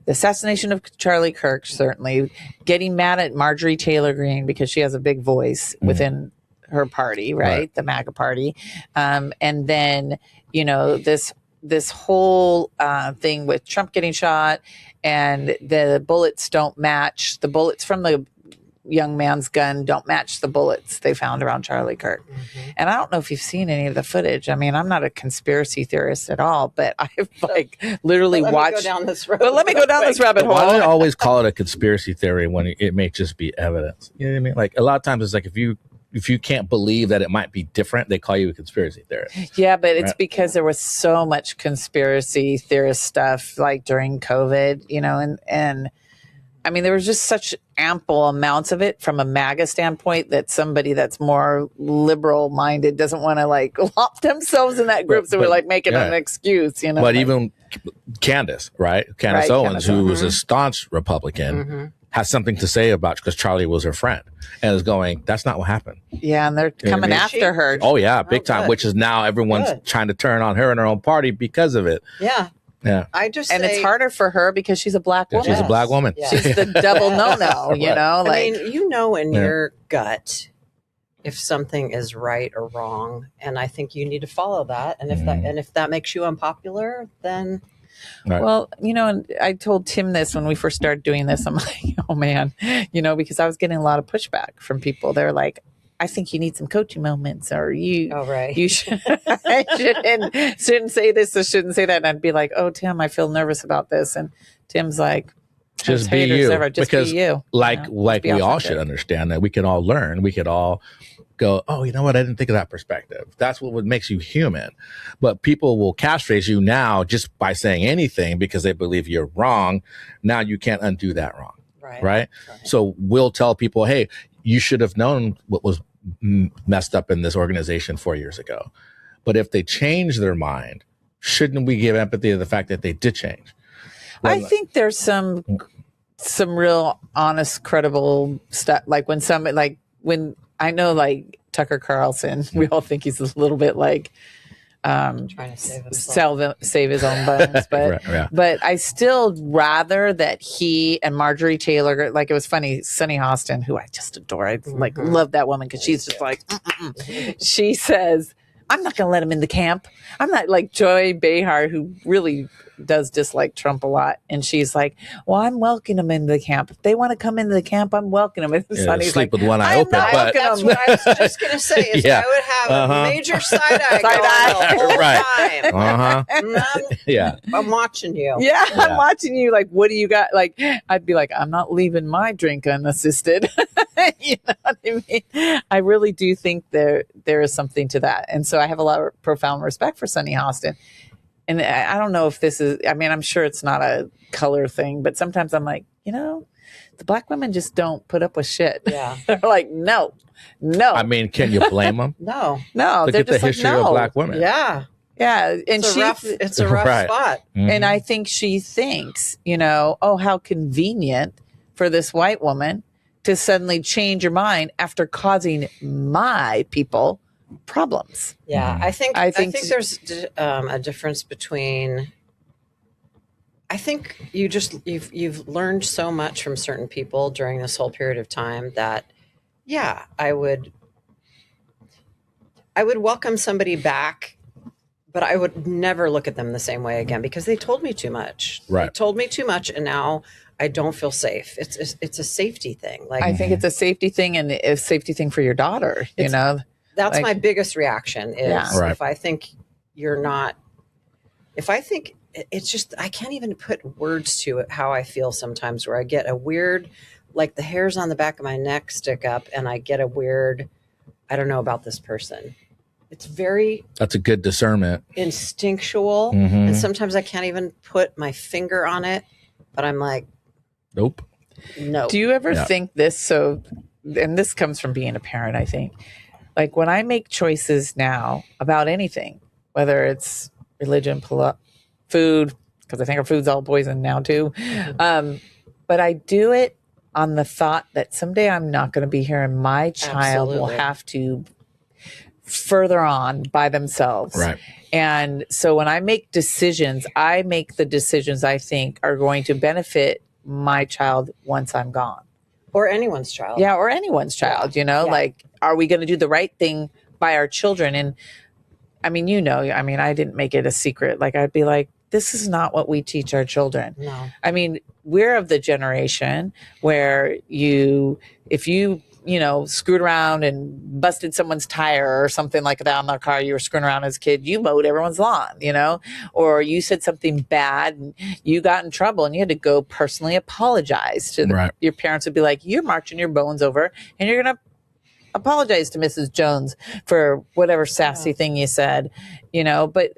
assassination of Charlie Kirk, certainly getting mad at Marjorie Taylor Greene because she has a big voice within her party, right? The MAGA party. And then, this whole thing with Trump getting shot and the bullets don't match. The bullets from the young man's gun don't match the bullets they found around Charlie Kirk. And I don't know if you've seen any of the footage. I mean, I'm not a conspiracy theorist at all, but I've literally watched. Let me go down this road. But let me go down this rabbit hole. Why do I always call it a conspiracy theory when it may just be evidence? You know what I mean? Like a lot of times it's like if you can't believe that it might be different, they call you a conspiracy theorist. Yeah, but it's because there was so much conspiracy theorist stuff like during COVID, and I mean, there was just such ample amounts of it from a MAGA standpoint that somebody that's more liberal minded doesn't want to like lump themselves in that group. So we're like making an excuse, But even Candace, right? Candace Owens, who was a staunch Republican, has something to say about because Charlie was her friend and is going, that's not what happened. Yeah, and they're You know what I coming mean? after her. Oh yeah, big Oh, time. good. Which is now everyone's Good. trying to turn on her and her own party because of it. Yeah. Yeah, I just And say, it's harder for her because she's a black woman. she's a black woman. Yes. She's the double no-no, you Right. know? Like, I mean, you know in Yeah. your gut if something is right or wrong, and I think you need to follow that. And if that makes you unpopular, then Right. well, you know, and I told Tim this when we first started doing this. I'm like, oh man, you know, because I was getting a lot of pushback from people. They're like, I think you need some coaching moments, or you should, I shouldn't say this or shouldn't say that. And I'd be like, oh, Tim, I feel nervous about this. And Tim's like, just be haters you. ever, just because be you. like you know? Just be we all authentic. should understand that we can all learn. We could all go, oh, you know what? I didn't think of that perspective. That's what makes you human. But people will castrate you now just by saying anything because they believe you're wrong. Now you can't undo that wrong. Right? So we'll tell people, hey, you should have known what was messed up in this organization 4 years ago. But if they change their mind, shouldn't we give empathy to the fact that they did change? I think there's some real honest, credible stuff. Like when I know, like Tucker Carlson, we all think he's a little bit like trying to save himself. save his own bones, but yeah. but I still rather that he and Marjorie Taylor, like it was funny, Sunny Hostin, who I just adore, I like love that woman because she's just like, she says, I'm not going to let him in the camp. I'm not like Joy Behar, who really does dislike Trump a lot. And she's like, well, I'm welcoming them into the camp. If they want to come into the camp, I'm welcoming them. And Sonny's sleep like, with one eye I'm open. not But welcoming That's them. what I was just going to say. Is Yeah. I would have a major side eye Side-eye. going the whole Right. time. Yeah. I'm watching you. Yeah, Yeah. I'm watching you. Like, what do you got? Like, I'd be like, I'm not leaving my drink unassisted. You know what I mean? I really do think there is something to that. And so I have a lot of profound respect for Sunny Hostin. And I don't know if this is, I mean, I'm sure it's not a color thing, but sometimes I'm like, you know, the black women just don't put up with shit. Yeah. They're like, no. I mean, can you blame them? No. Look Look at the just history like, no. of black women. Yeah. Yeah. And It's a rough Right. spot. And I think she thinks, you know, oh, how convenient for this white woman to suddenly change your mind after causing my people problems. Yeah, I think I think there's a difference between. I think you've learned so much from certain people during this whole period of time that, yeah, I would welcome somebody back, but I would never look at them the same way again because they told me too much. Right. They told me too much, and now I don't feel safe. It's a safety thing. Like I think it's a safety thing and a safety thing for your daughter, you know? that's like- my biggest reaction is Yeah. Right. if I think you're not, if I think it's just, I can't even put words to it, how I feel sometimes where I get a weird, like the hairs on the back of my neck stick up and I get a weird, I don't know about this person. It's very That's a good discernment. instinctual. Mhm. And sometimes I can't even put my finger on it, but I'm like, Nope. no. Do you ever Yeah. think this? So, and this comes from being a parent, I think. Like when I make choices now about anything, whether it's religion, food, because I think our food's all poison now too. But I do it on the thought that someday I'm not going to be here and my child will Absolutely. have to further on by themselves. Right. And so when I make decisions, I make the decisions I think are going to benefit my child once I'm gone. Or anyone's child. Yeah, or anyone's child, you know, Yeah. like, are we going to do the right thing by our children? And I mean, you know, I mean, I didn't make it a secret. Like, I'd be like, this is not what we teach our children. No. I mean, we're of the generation where if you screwed around and busted someone's tire or something like that on their car, you were screwing around as a kid, you mowed everyone's lawn, you know, or you said something bad and you got in trouble and you had to go personally apologize to Right. your parents would be like, you're marching your bones over and you're going to apologize to Mrs. Jones for whatever sassy thing you said, you know, but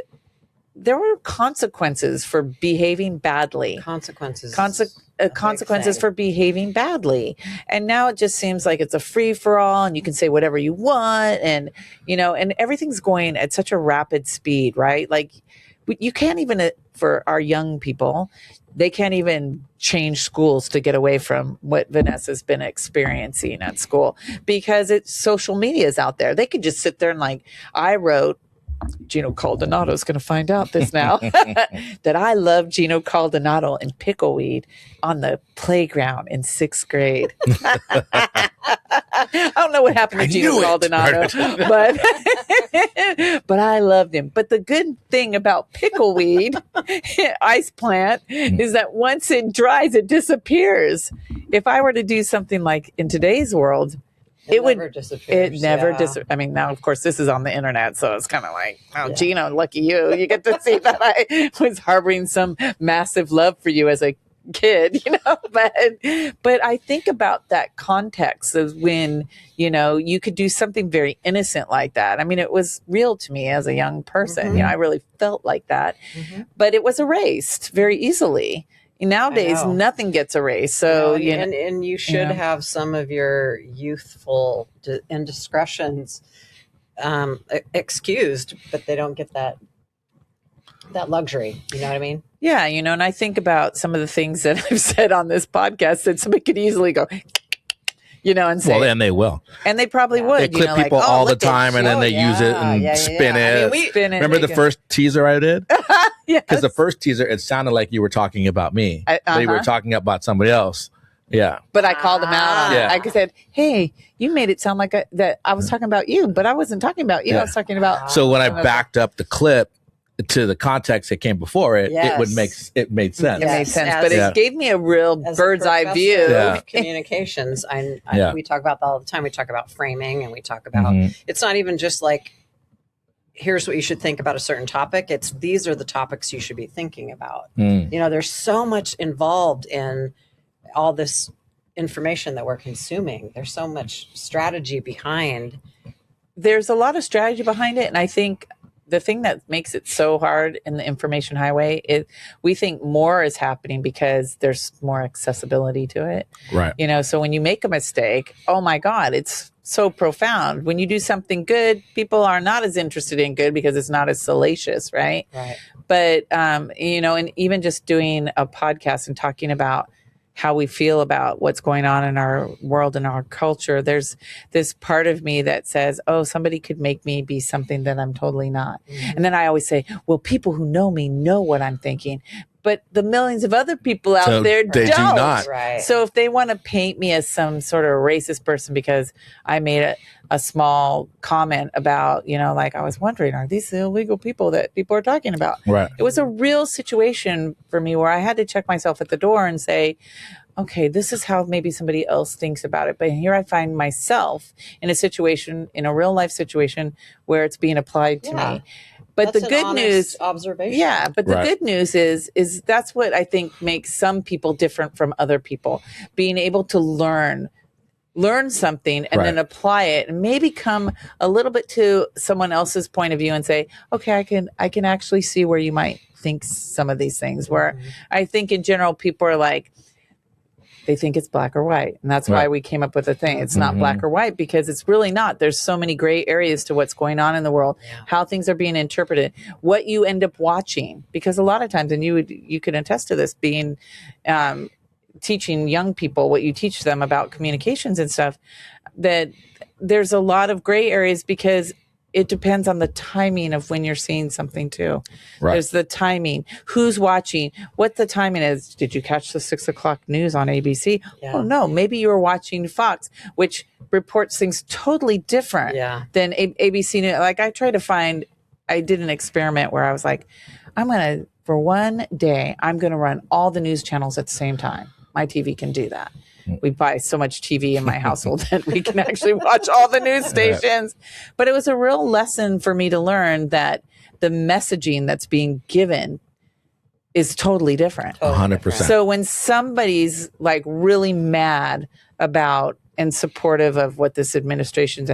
there were consequences for behaving badly. Consequences Consequences thing. for behaving badly. And now it just seems like it's a free for all and you can say whatever you want. And, you know, and everything's going at such a rapid speed, right? Like you can't even, for our young people, they can't even change schools to get away from what Vanessa's been experiencing at school because it's social media is out there. They could just sit there and like, I wrote, Gino Caldonado is going to find out this now, that I love Gino Caldonado and pickleweed on the playground in 6th grade. I don't know what happened to Gino Caldonado, but I loved him. But the good thing about pickleweed, ice plant, is that once it dries, it disappears. If I were to do something like in today's world, it would never disappear. I mean, now, of course, this is on the internet, so it's kind of like, oh, Gino, lucky you. You get to see that I was harboring some massive love for you as a kid, you know, but I think about that context of when, you know, you could do something very innocent like that. I mean, it was real to me as a young person. You know, I really felt like that, but it was erased very easily. Nowadays, nothing gets erased. So, and you should have some of your youthful indiscretions excused, but they don't get that luxury. You know what I mean? Yeah, you know, and I think about some of the things that I've said on this podcast that somebody could easily go, you know, and say. Well, and they will. And they probably would. They clip people all the time and then they use it and spin it. I mean, remember the first teaser I did? Yes. Because the first teaser, it sounded like you were talking about me. But you were talking about somebody else. Yeah. But I called him out on it. I said, hey, you made it sound like that I was talking about you, but I wasn't talking about you. I was talking about. So when I backed up the clip to the context that came before it, it made sense. It made sense, but it gave me a real bird's eye view of communications. We talk about that all the time. We talk about framing, and we talk about it's not even just like, here's what you should think about a certain topic. It's these are the topics you should be thinking about. You know, there's so much involved in all this information that we're consuming. There's so much strategy behind. There's a lot of strategy behind it, and I think the thing that makes it so hard in the information highway is we think more is happening because there's more accessibility to it. Right. You know, so when you make a mistake, oh my God, it's so profound. When you do something good, people are not as interested in good because it's not as salacious, right? Right. But, you know, and even just doing a podcast and talking about how we feel about what's going on in our world and our culture, there's this part of me that says, oh, somebody could make me be something that I'm totally not. And then I always say, well, people who know me know what I'm thinking, but the millions of other people out there they do not. Right. So if they want to paint me as some sort of racist person because I made a small comment about, you know, like I was wondering, are these the illegal people that people are talking about? Right. It was a real situation for me where I had to check myself at the door and say, okay, this is how maybe somebody else thinks about it. But here I find myself in a situation, in a real life situation where it's being applied to me. But that's the good news, observation. Yeah, but the good news is that's what I think makes some people different from other people. Being able to learn something and then apply it and maybe come a little bit to someone else's point of view and say, okay, I can actually see where you might think some of these things. Where I think in general people are like, they think it's black or white. And that's why we came up with a thing. It's not black or white because it's really not. There's so many gray areas to what's going on in the world, how things are being interpreted, what you end up watching. Because a lot of times, and you can attest to this, being teaching young people what you teach them about communications and stuff, that there's a lot of gray areas because it depends on the timing of when you're seeing something too. Right. There's the timing, who's watching, what the timing is. Did you catch the 6 o'clock news on ABC? Yeah. Oh no, maybe you were watching Fox, which reports things totally different than ABC News. Like I did an experiment where I was like, for one day, I'm going to run all the news channels at the same time. My TV can do that. We buy so much TV in my household that we can actually watch all the news stations. But it was a real lesson for me to learn that the messaging that's being given is totally different. 100%. So when somebody's like really mad about and supportive of what this administration's,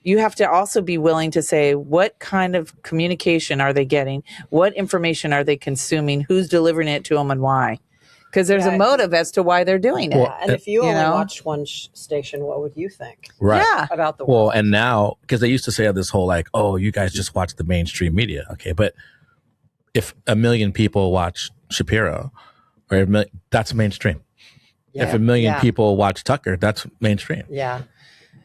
you have to also be willing to say, what kind of communication are they getting? What information are they consuming? Who's delivering it to them and why? Because there's a motive as to why they're doing it. And if you only watched one station, what would you think? Right. About the world? Well, and now, because they used to say this whole like, oh, you guys just watch the mainstream media. Okay. But if 1 million people watch Shapiro, or that's mainstream. Yeah. If a million Yeah. people watch Tucker, that's mainstream. Yeah.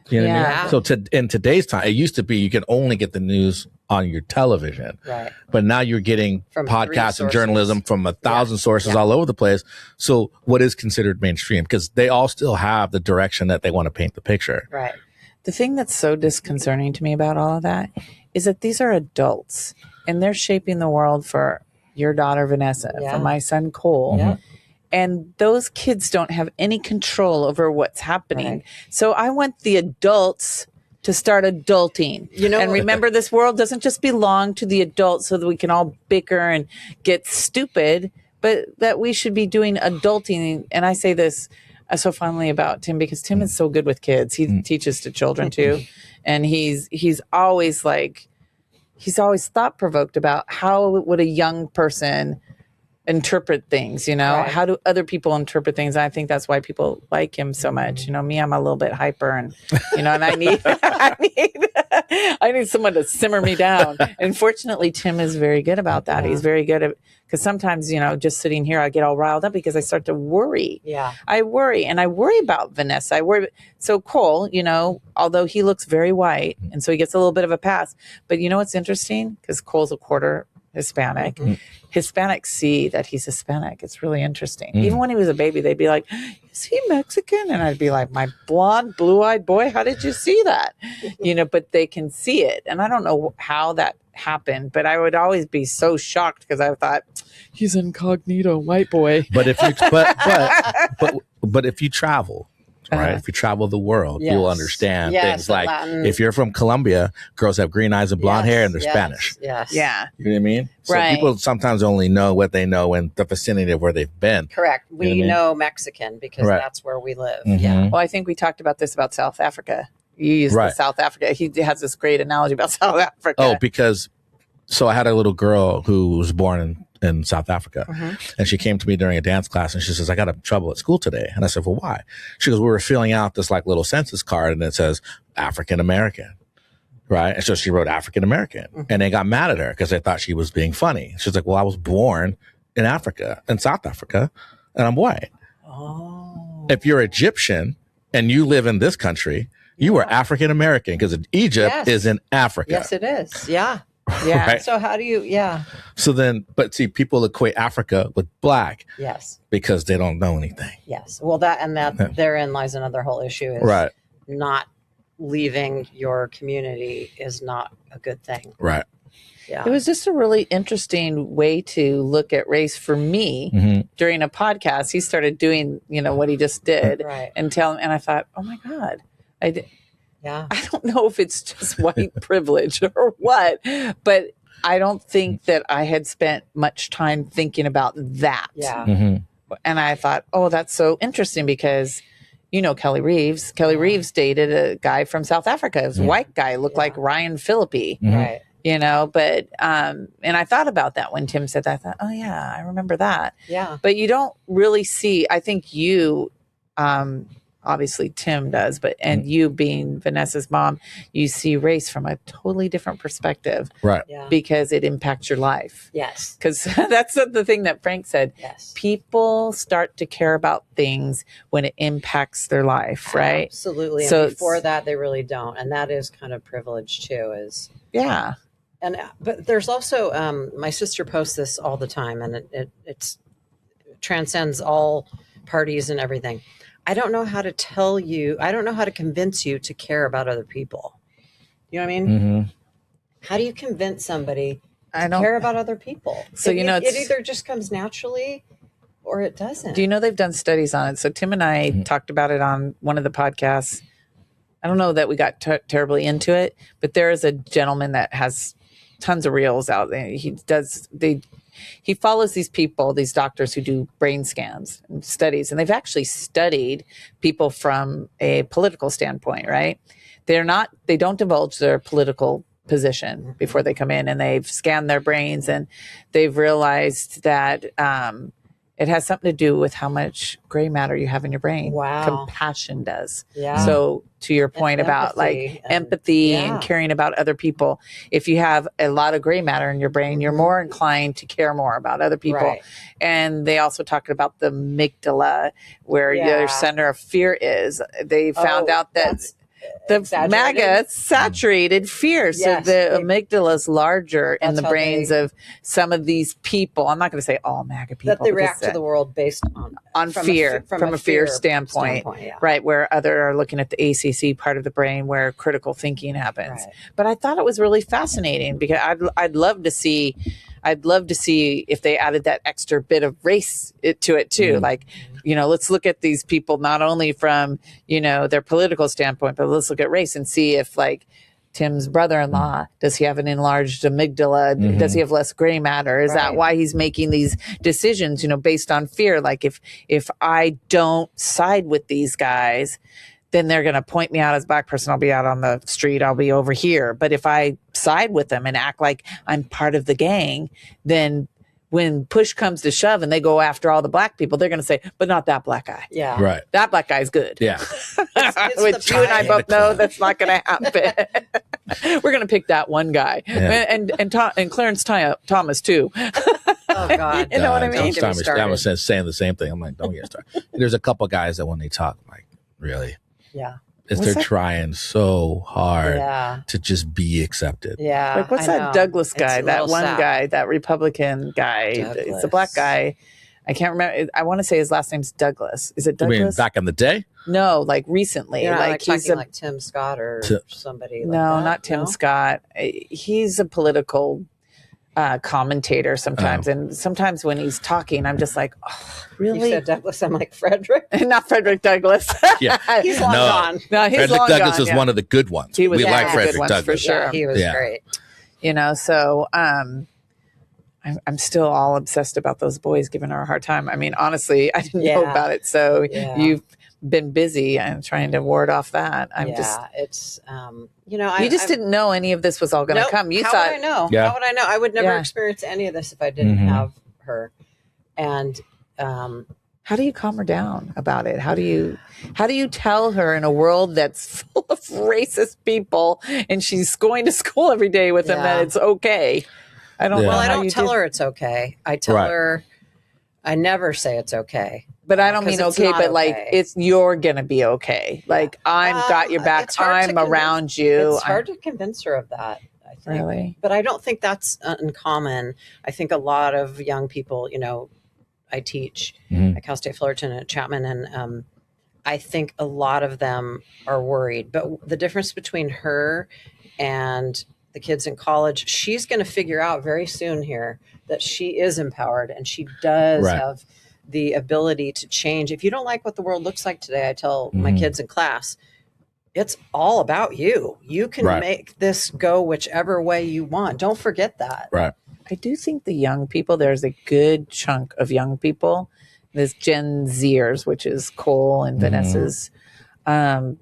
You know what I Yeah. mean? So in today's time, it used to be you can only get the news on your television. Right. But now you're getting From 3 podcasts and sources. journalism from 1,000 sources all over the place. So what is considered mainstream? Because they all still have the direction that they want to paint the picture. Right. The thing that's so disconcerting to me about all of that is that these are adults and they're shaping the world for your daughter, Vanessa, Yeah. for my son, Cole. Yeah. And those kids don't have any control over what's happening. Right. So I want the adults to start adulting. You know, and remember, this world doesn't just belong to the adults so that we can all bicker and get stupid, but that we should be doing adulting. And I say this so fondly about Tim because Tim is so good with kids. He teaches to children too. And he's always thought provoked about how would a young person interpret things, Right. how do other people interpret things? And I think that's why people like him so much. Me, I'm a little bit hyper and and I need I need someone to simmer me down. And fortunately Tim is very good about that. He's very good at, because sometimes just sitting here I get all riled up because I start to worry. Yeah. I worry about Vanessa. So Cole, although he looks very white and so he gets a little bit of a pass, but what's interesting, because Cole's a quarter Hispanic. Hispanics see that he's Hispanic. It's really interesting. Even when he was a baby, they'd be like, is he Mexican? And I'd be like, my blonde, blue-eyed boy, how did you see that? But they can see it. And I don't know how that happened, but I would always be so shocked because I thought, he's incognito, white boy. But if you but if you travel, right? If you travel the world, Yes. you'll understand Yes, things like Latin. if you're from Colombia, girls have green eyes and blonde hair and they're Spanish. Yes. Yeah. You know what I mean? So Right. people sometimes only know what they know in the vicinity of where they've been. Correct. You We know what I mean? know Mexican because Right. that's where we live. Mhm. Yeah. Well, I think we talked about this about South Africa. You used the Right. South Africa. He has this great analogy about South Africa. Oh, because so I had a little girl who was born in South Africa, and she came to me during a dance class, and she says, "I got in trouble at school today." And I said, "Well, why?" She goes, "We were filling out this like little census card, and it says African American." Right. And so she wrote African American, and they got mad at her because they thought she was being funny. She's like, "Well, I was born in Africa, in South Africa, and I'm white. Oh. If you're Egyptian and you live in this country, you are African American because Egypt Yes. is in Africa." Yes, it is. Yeah. yeah. Right. So how do you? Yeah. So then, but see, people equate Africa with black Yes. because they don't know anything. Yes. Well, that therein lies another whole issue. Is Right. Not leaving your community is not a good thing. Right. Yeah. It was just a really interesting way to look at race for me Mhm. during a podcast. He started doing, what he just did Right. and I thought, oh my God, Yeah. I don't know if it's just white privilege or what, but I don't think that I had spent much time thinking about that. Yeah. Mhm. And I thought, oh, that's so interesting because, Kelly Reeves. Kelly Reeves dated a guy from South Africa. It was a white guy, looked like Ryan Phillippe, Mhm. Right. but, and I thought about that when Tim said that. I thought, oh yeah, I remember that. Yeah. But you don't really see, I think you, obviously Tim does, and you being Vanessa's mom, you see race from a totally different perspective Right. Yeah. because it impacts your life. Yes. Because that's the thing that Frank said. Yes. People start to care about things when it impacts their life, right? Absolutely. So And before that, they really don't. And that is kind of privilege too, Yeah. but there's also, my sister posts this all the time and it transcends all parties and everything. I don't know how to tell you. I don't know how to convince you to care about other people. You know what I mean? Mhm. How do you convince somebody I to don't care about other people? So, it it's- either just comes naturally or it doesn't. Do you know they've done studies on it? So Tim and I talked about it on one of the podcasts. I don't know that we got terribly into it, but there is a gentleman that has tons of reels out there. He follows these people, these doctors who do brain scans and studies, and they've actually studied people from a political standpoint, right? They don't divulge their political position before they come in, and they've scanned their brains and they've realized that, It has something to do with how much gray matter you have in your brain. Wow. Compassion does. Yeah. So to your point about like empathy and caring about other people, if you have a lot of gray matter in your brain, you're more inclined to care more about other people. Right. And they also talk about the amygdala, where your center of fear is. They found out that the MAGA saturated fear. So the amygdala is larger in the brains of some of these people. I'm not going to say all MAGA people. That they react to the world based on fear, from a fear standpoint. Right, where other are looking at the ACC part of the brain where critical thinking happens. Right. But I thought it was really fascinating because I'd love to see if they added that extra bit of race to it too. Like, let's look at these people not only from, their political standpoint, but let's look at race and see if like Tim's brother-in-law, does he have an enlarged amygdala? Does he have less gray matter? Is that why he's making these decisions, based on fear? Like if I don't side with these guys, then they're going to point me out as a black person. I'll be out on the street. I'll be over here. But if I side with them and act like I'm part of the gang, then when push comes to shove and they go after all the black people, they're going to say, but not that black guy. Yeah. Right. That black guy's good. Yeah. Which you and I both know that's not going to happen. We're going to pick that one guy. Yeah. And Clarence Thomas too. Oh God. You know what I mean? I was saying the same thing. I'm like, don't get started. There's a couple guys that when they talk, I'm like, really? Yeah. They're trying so hard to just be accepted. Yeah. Like what's that Douglas guy, that one guy, that Republican guy? It's a black guy. I can't remember. I want to say his last name's Douglas. Is it Douglas? You mean back in the day? No, like recently. Like he's like Tim Scott or somebody. Like that. Not Tim Scott. He's a political commentator sometimes, and sometimes when he's talking, I'm just like, oh, really? You said Douglas. I'm like Frederick. Not Frederick Douglass. Yeah, he's long gone. No, he's Frederick long Douglass gone, is one of the good ones. We like Frederick Douglass for sure. Yeah, he was great. So I'm still all obsessed about those boys giving her a hard time. I mean, honestly, I didn't know about it. So you've been busy and trying to ward off that. It's you just didn't know any of this was all going to come. You how thought, would I know? Yeah. How would I know? I would never experience any of this if I didn't have her. And how do you calm her down about it? How do you tell her in a world that's full of racist people and she's going to school every day with them that it's okay? I don't know. Well, I don't tell her it's okay. I tell her, I never say it's okay. But I don't mean okay, but like you're gonna be okay. Like I've got your back. I'm around you. It's hard to convince her of that, I think. Really? But I don't think that's uncommon. I think a lot of young people, I teach at Cal State Fullerton and at Chapman, and I think a lot of them are worried. But the difference between her and the kids in college, she's going to figure out very soon here that she is empowered and she does have the ability to change. If you don't like what the world looks like today, I tell my kids in class, it's all about you. You can make this go whichever way you want. Don't forget that. Right. I do think the young people, there's a good chunk of young people, this Gen Zers, which is Cole and Vanessa's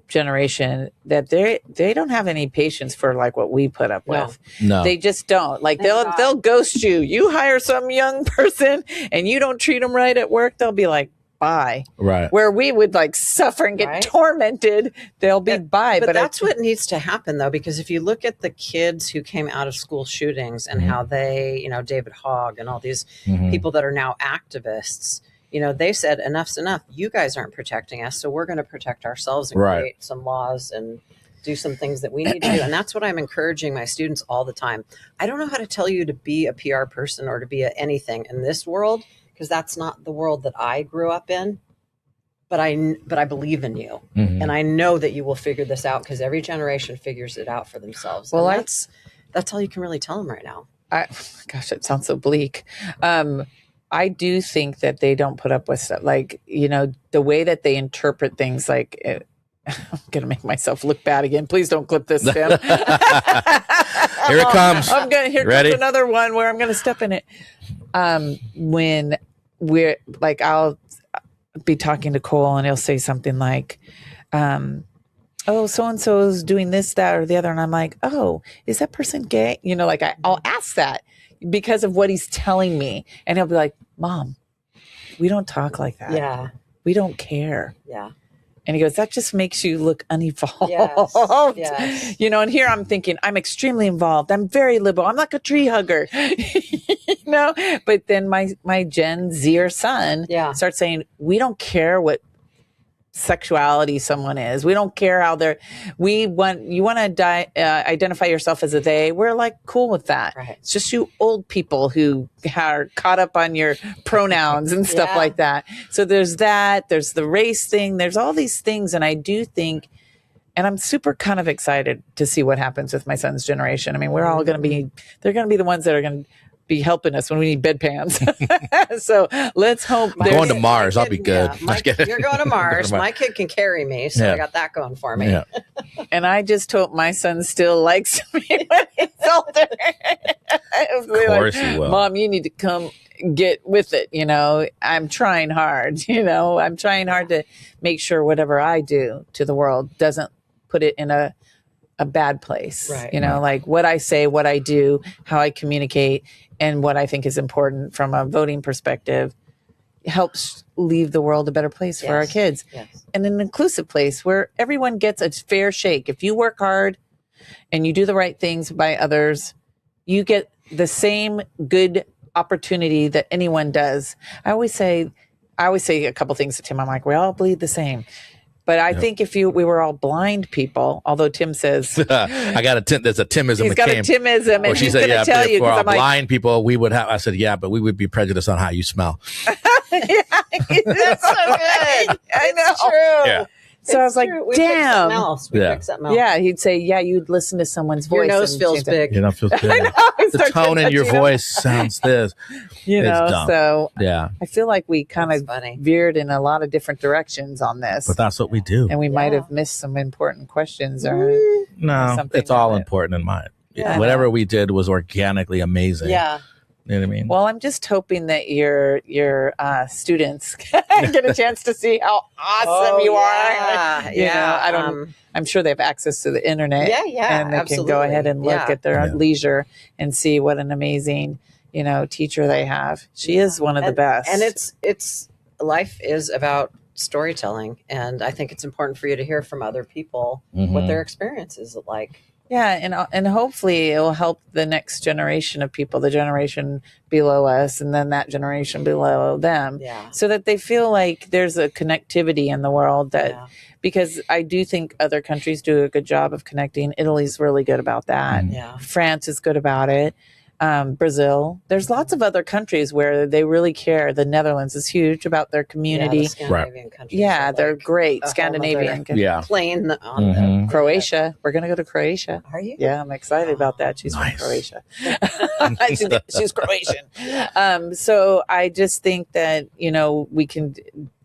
generation, that they don't have any patience for like what we put up with. No, they just don't. Like they'll ghost you. You hire some young person and you don't treat them right at work, they'll be like, bye. Right. Where we would like suffer and get tormented, they'll be bye. But that's what needs to happen though, because if you look at the kids who came out of school shootings and how they, David Hogg and all these people that are now activists, they said enough's enough. You guys aren't protecting us, so we're going to protect ourselves and create some laws and do some things that we need to do. And that's what I'm encouraging my students all the time. I don't know how to tell you to be a PR person or to be anything in this world, because that's not the world that I grew up in. But I believe in you, and I know that you will figure this out, because every generation figures it out for themselves. Well, that's all you can really tell them right now. Gosh, it sounds so bleak. I do think that they don't put up with stuff like, the way that they interpret things. Like, I'm going to make myself look bad again. Please don't clip this, Tim. Here it comes. Here comes another one where I'm going to step in it. When we're like, I'll be talking to Cole and he'll say something like, oh, so-and-so is doing this, that, or the other. And I'm like, oh, is that person gay? I'll ask that because of what he's telling me. And he'll be like, Mom, we don't talk like that. Yeah. We don't care. Yeah. And he goes, that just makes you look unevolved. Yes. Yes. You know, and here I'm thinking, I'm extremely involved. I'm very liberal. I'm like a tree hugger. You know? But then my Gen Zer son starts saying, we don't care what sexuality someone is. We don't care how you want to identify yourself as a they. We're like cool with that. Right. It's just you old people who are caught up on your pronouns and stuff like that. So there's that, there's the race thing, there's all these things. And I do think, and I'm super kind of excited to see what happens with my son's generation. I mean, we're all going to be, they're going to be the ones that are going to be helping us when we need bedpans. So let's hope. I'm going to Mars. I'll be good. You're going to Mars. My kid can carry me, so I got that going for me. Yeah. And I just hope my son still likes me when he's older. Of course he will. Mom, you need to come get with it. You know, I'm trying hard. You know, I'm trying hard to make sure whatever I do to the world doesn't put it in a bad place. Right. You know, like what I say, what I do, how I communicate, and what I think is important from a voting perspective helps leave the world a better place for our kids. Yes. And an inclusive place where everyone gets a fair shake. If you work hard and you do the right things by others, you get the same good opportunity that anyone does. I always say a couple things to Tim. I'm like, we all bleed the same. But I think if we were all blind people, although Tim says I got there's a Timism. He's got a Timism, and he's going to tell you. For all blind people, we would have. I said, yeah, but we would be prejudiced on how you smell. That's so good. I know. It's true. Yeah. So I was like, We damn. fix something else. Yeah, he'd say, yeah, you'd listen to someone's voice. Your nose feels big. You know, feels good. I know. The tone in your voice sounds this. You know, dumb. so Yeah. I feel like we kind That's of funny. veered in a lot of different directions on this. But that's what we do. And we might have missed some important questions or No, something it's all like that. important in mine. Yeah. Whatever we did was organically amazing. Yeah. You know what I mean? Well, I'm just hoping that your students get a chance to see how awesome you are. You know, I don't. I'm sure they have access to the internet. Yeah, and they can go ahead and look at their leisure and see what an amazing, you know, teacher they have. She is one of the best. And it's life is about storytelling, and I think it's important for you to hear from other people what their experience is like. Yeah, and hopefully it will help the next generation of people, the generation below us, and then that generation below them, so that they feel like there's a connectivity in the world because I do think other countries do a good job of connecting. Italy's really good about that. Yeah. France is good about it. Brazil. There's lots of other countries where they really care. The Netherlands is huge about their community. Yeah, the Scandinavian countries. Yeah, they're like great. a Scandinavian. Yeah. Plane on the Croatia. We're going to go to Croatia. Are you? Yeah, I'm excited about that. She's from Croatia. She's Croatian. So I just think that, you know, we can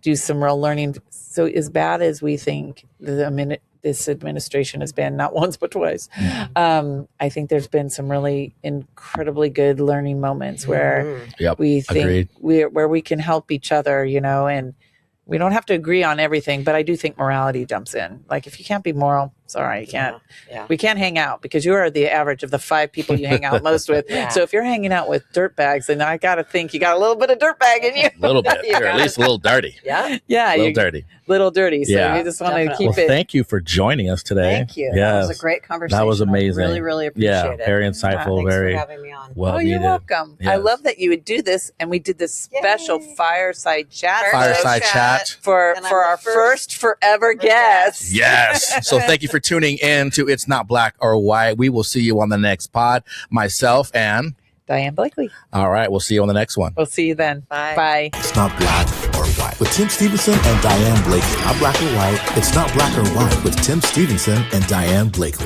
do some real learning. So as bad as we think this administration has been, not once but twice, I think there's been some really incredibly good learning moments where we think where we can help each other, you know, and we don't have to agree on everything, but I do think morality jumps in. Like if you can't be moral, sorry, you can't. Yeah. We can't hang out because you are the average of the 5 people you hang out most with. So if you're hanging out with dirtbags, then I got to think you got a little bit of dirtbag in you. A little bit. You're at least a little dirty. Yeah. Yeah. A little dirty. Little dirty. So you just want to keep it. Thank you for joining us today. Thank you. Yes. That was a great conversation. That was amazing. I really, really appreciate it. Very insightful. Thanks very for having me on. well you're needed. welcome. Yes. I love that you would do this, and we did this special fireside chat for our first forever guest. Yes. So thank you for tuning in to It's Not Black or White. We will see you on the next pod. Myself and Diane Blakely. All right. We'll see you on the next one. We'll see you then. Bye. Bye. It's Not Black or White with Tim Stevenson and Diane Blakely. Not Black or White. It's Not Black or White with Tim Stevenson and Diane Blakely.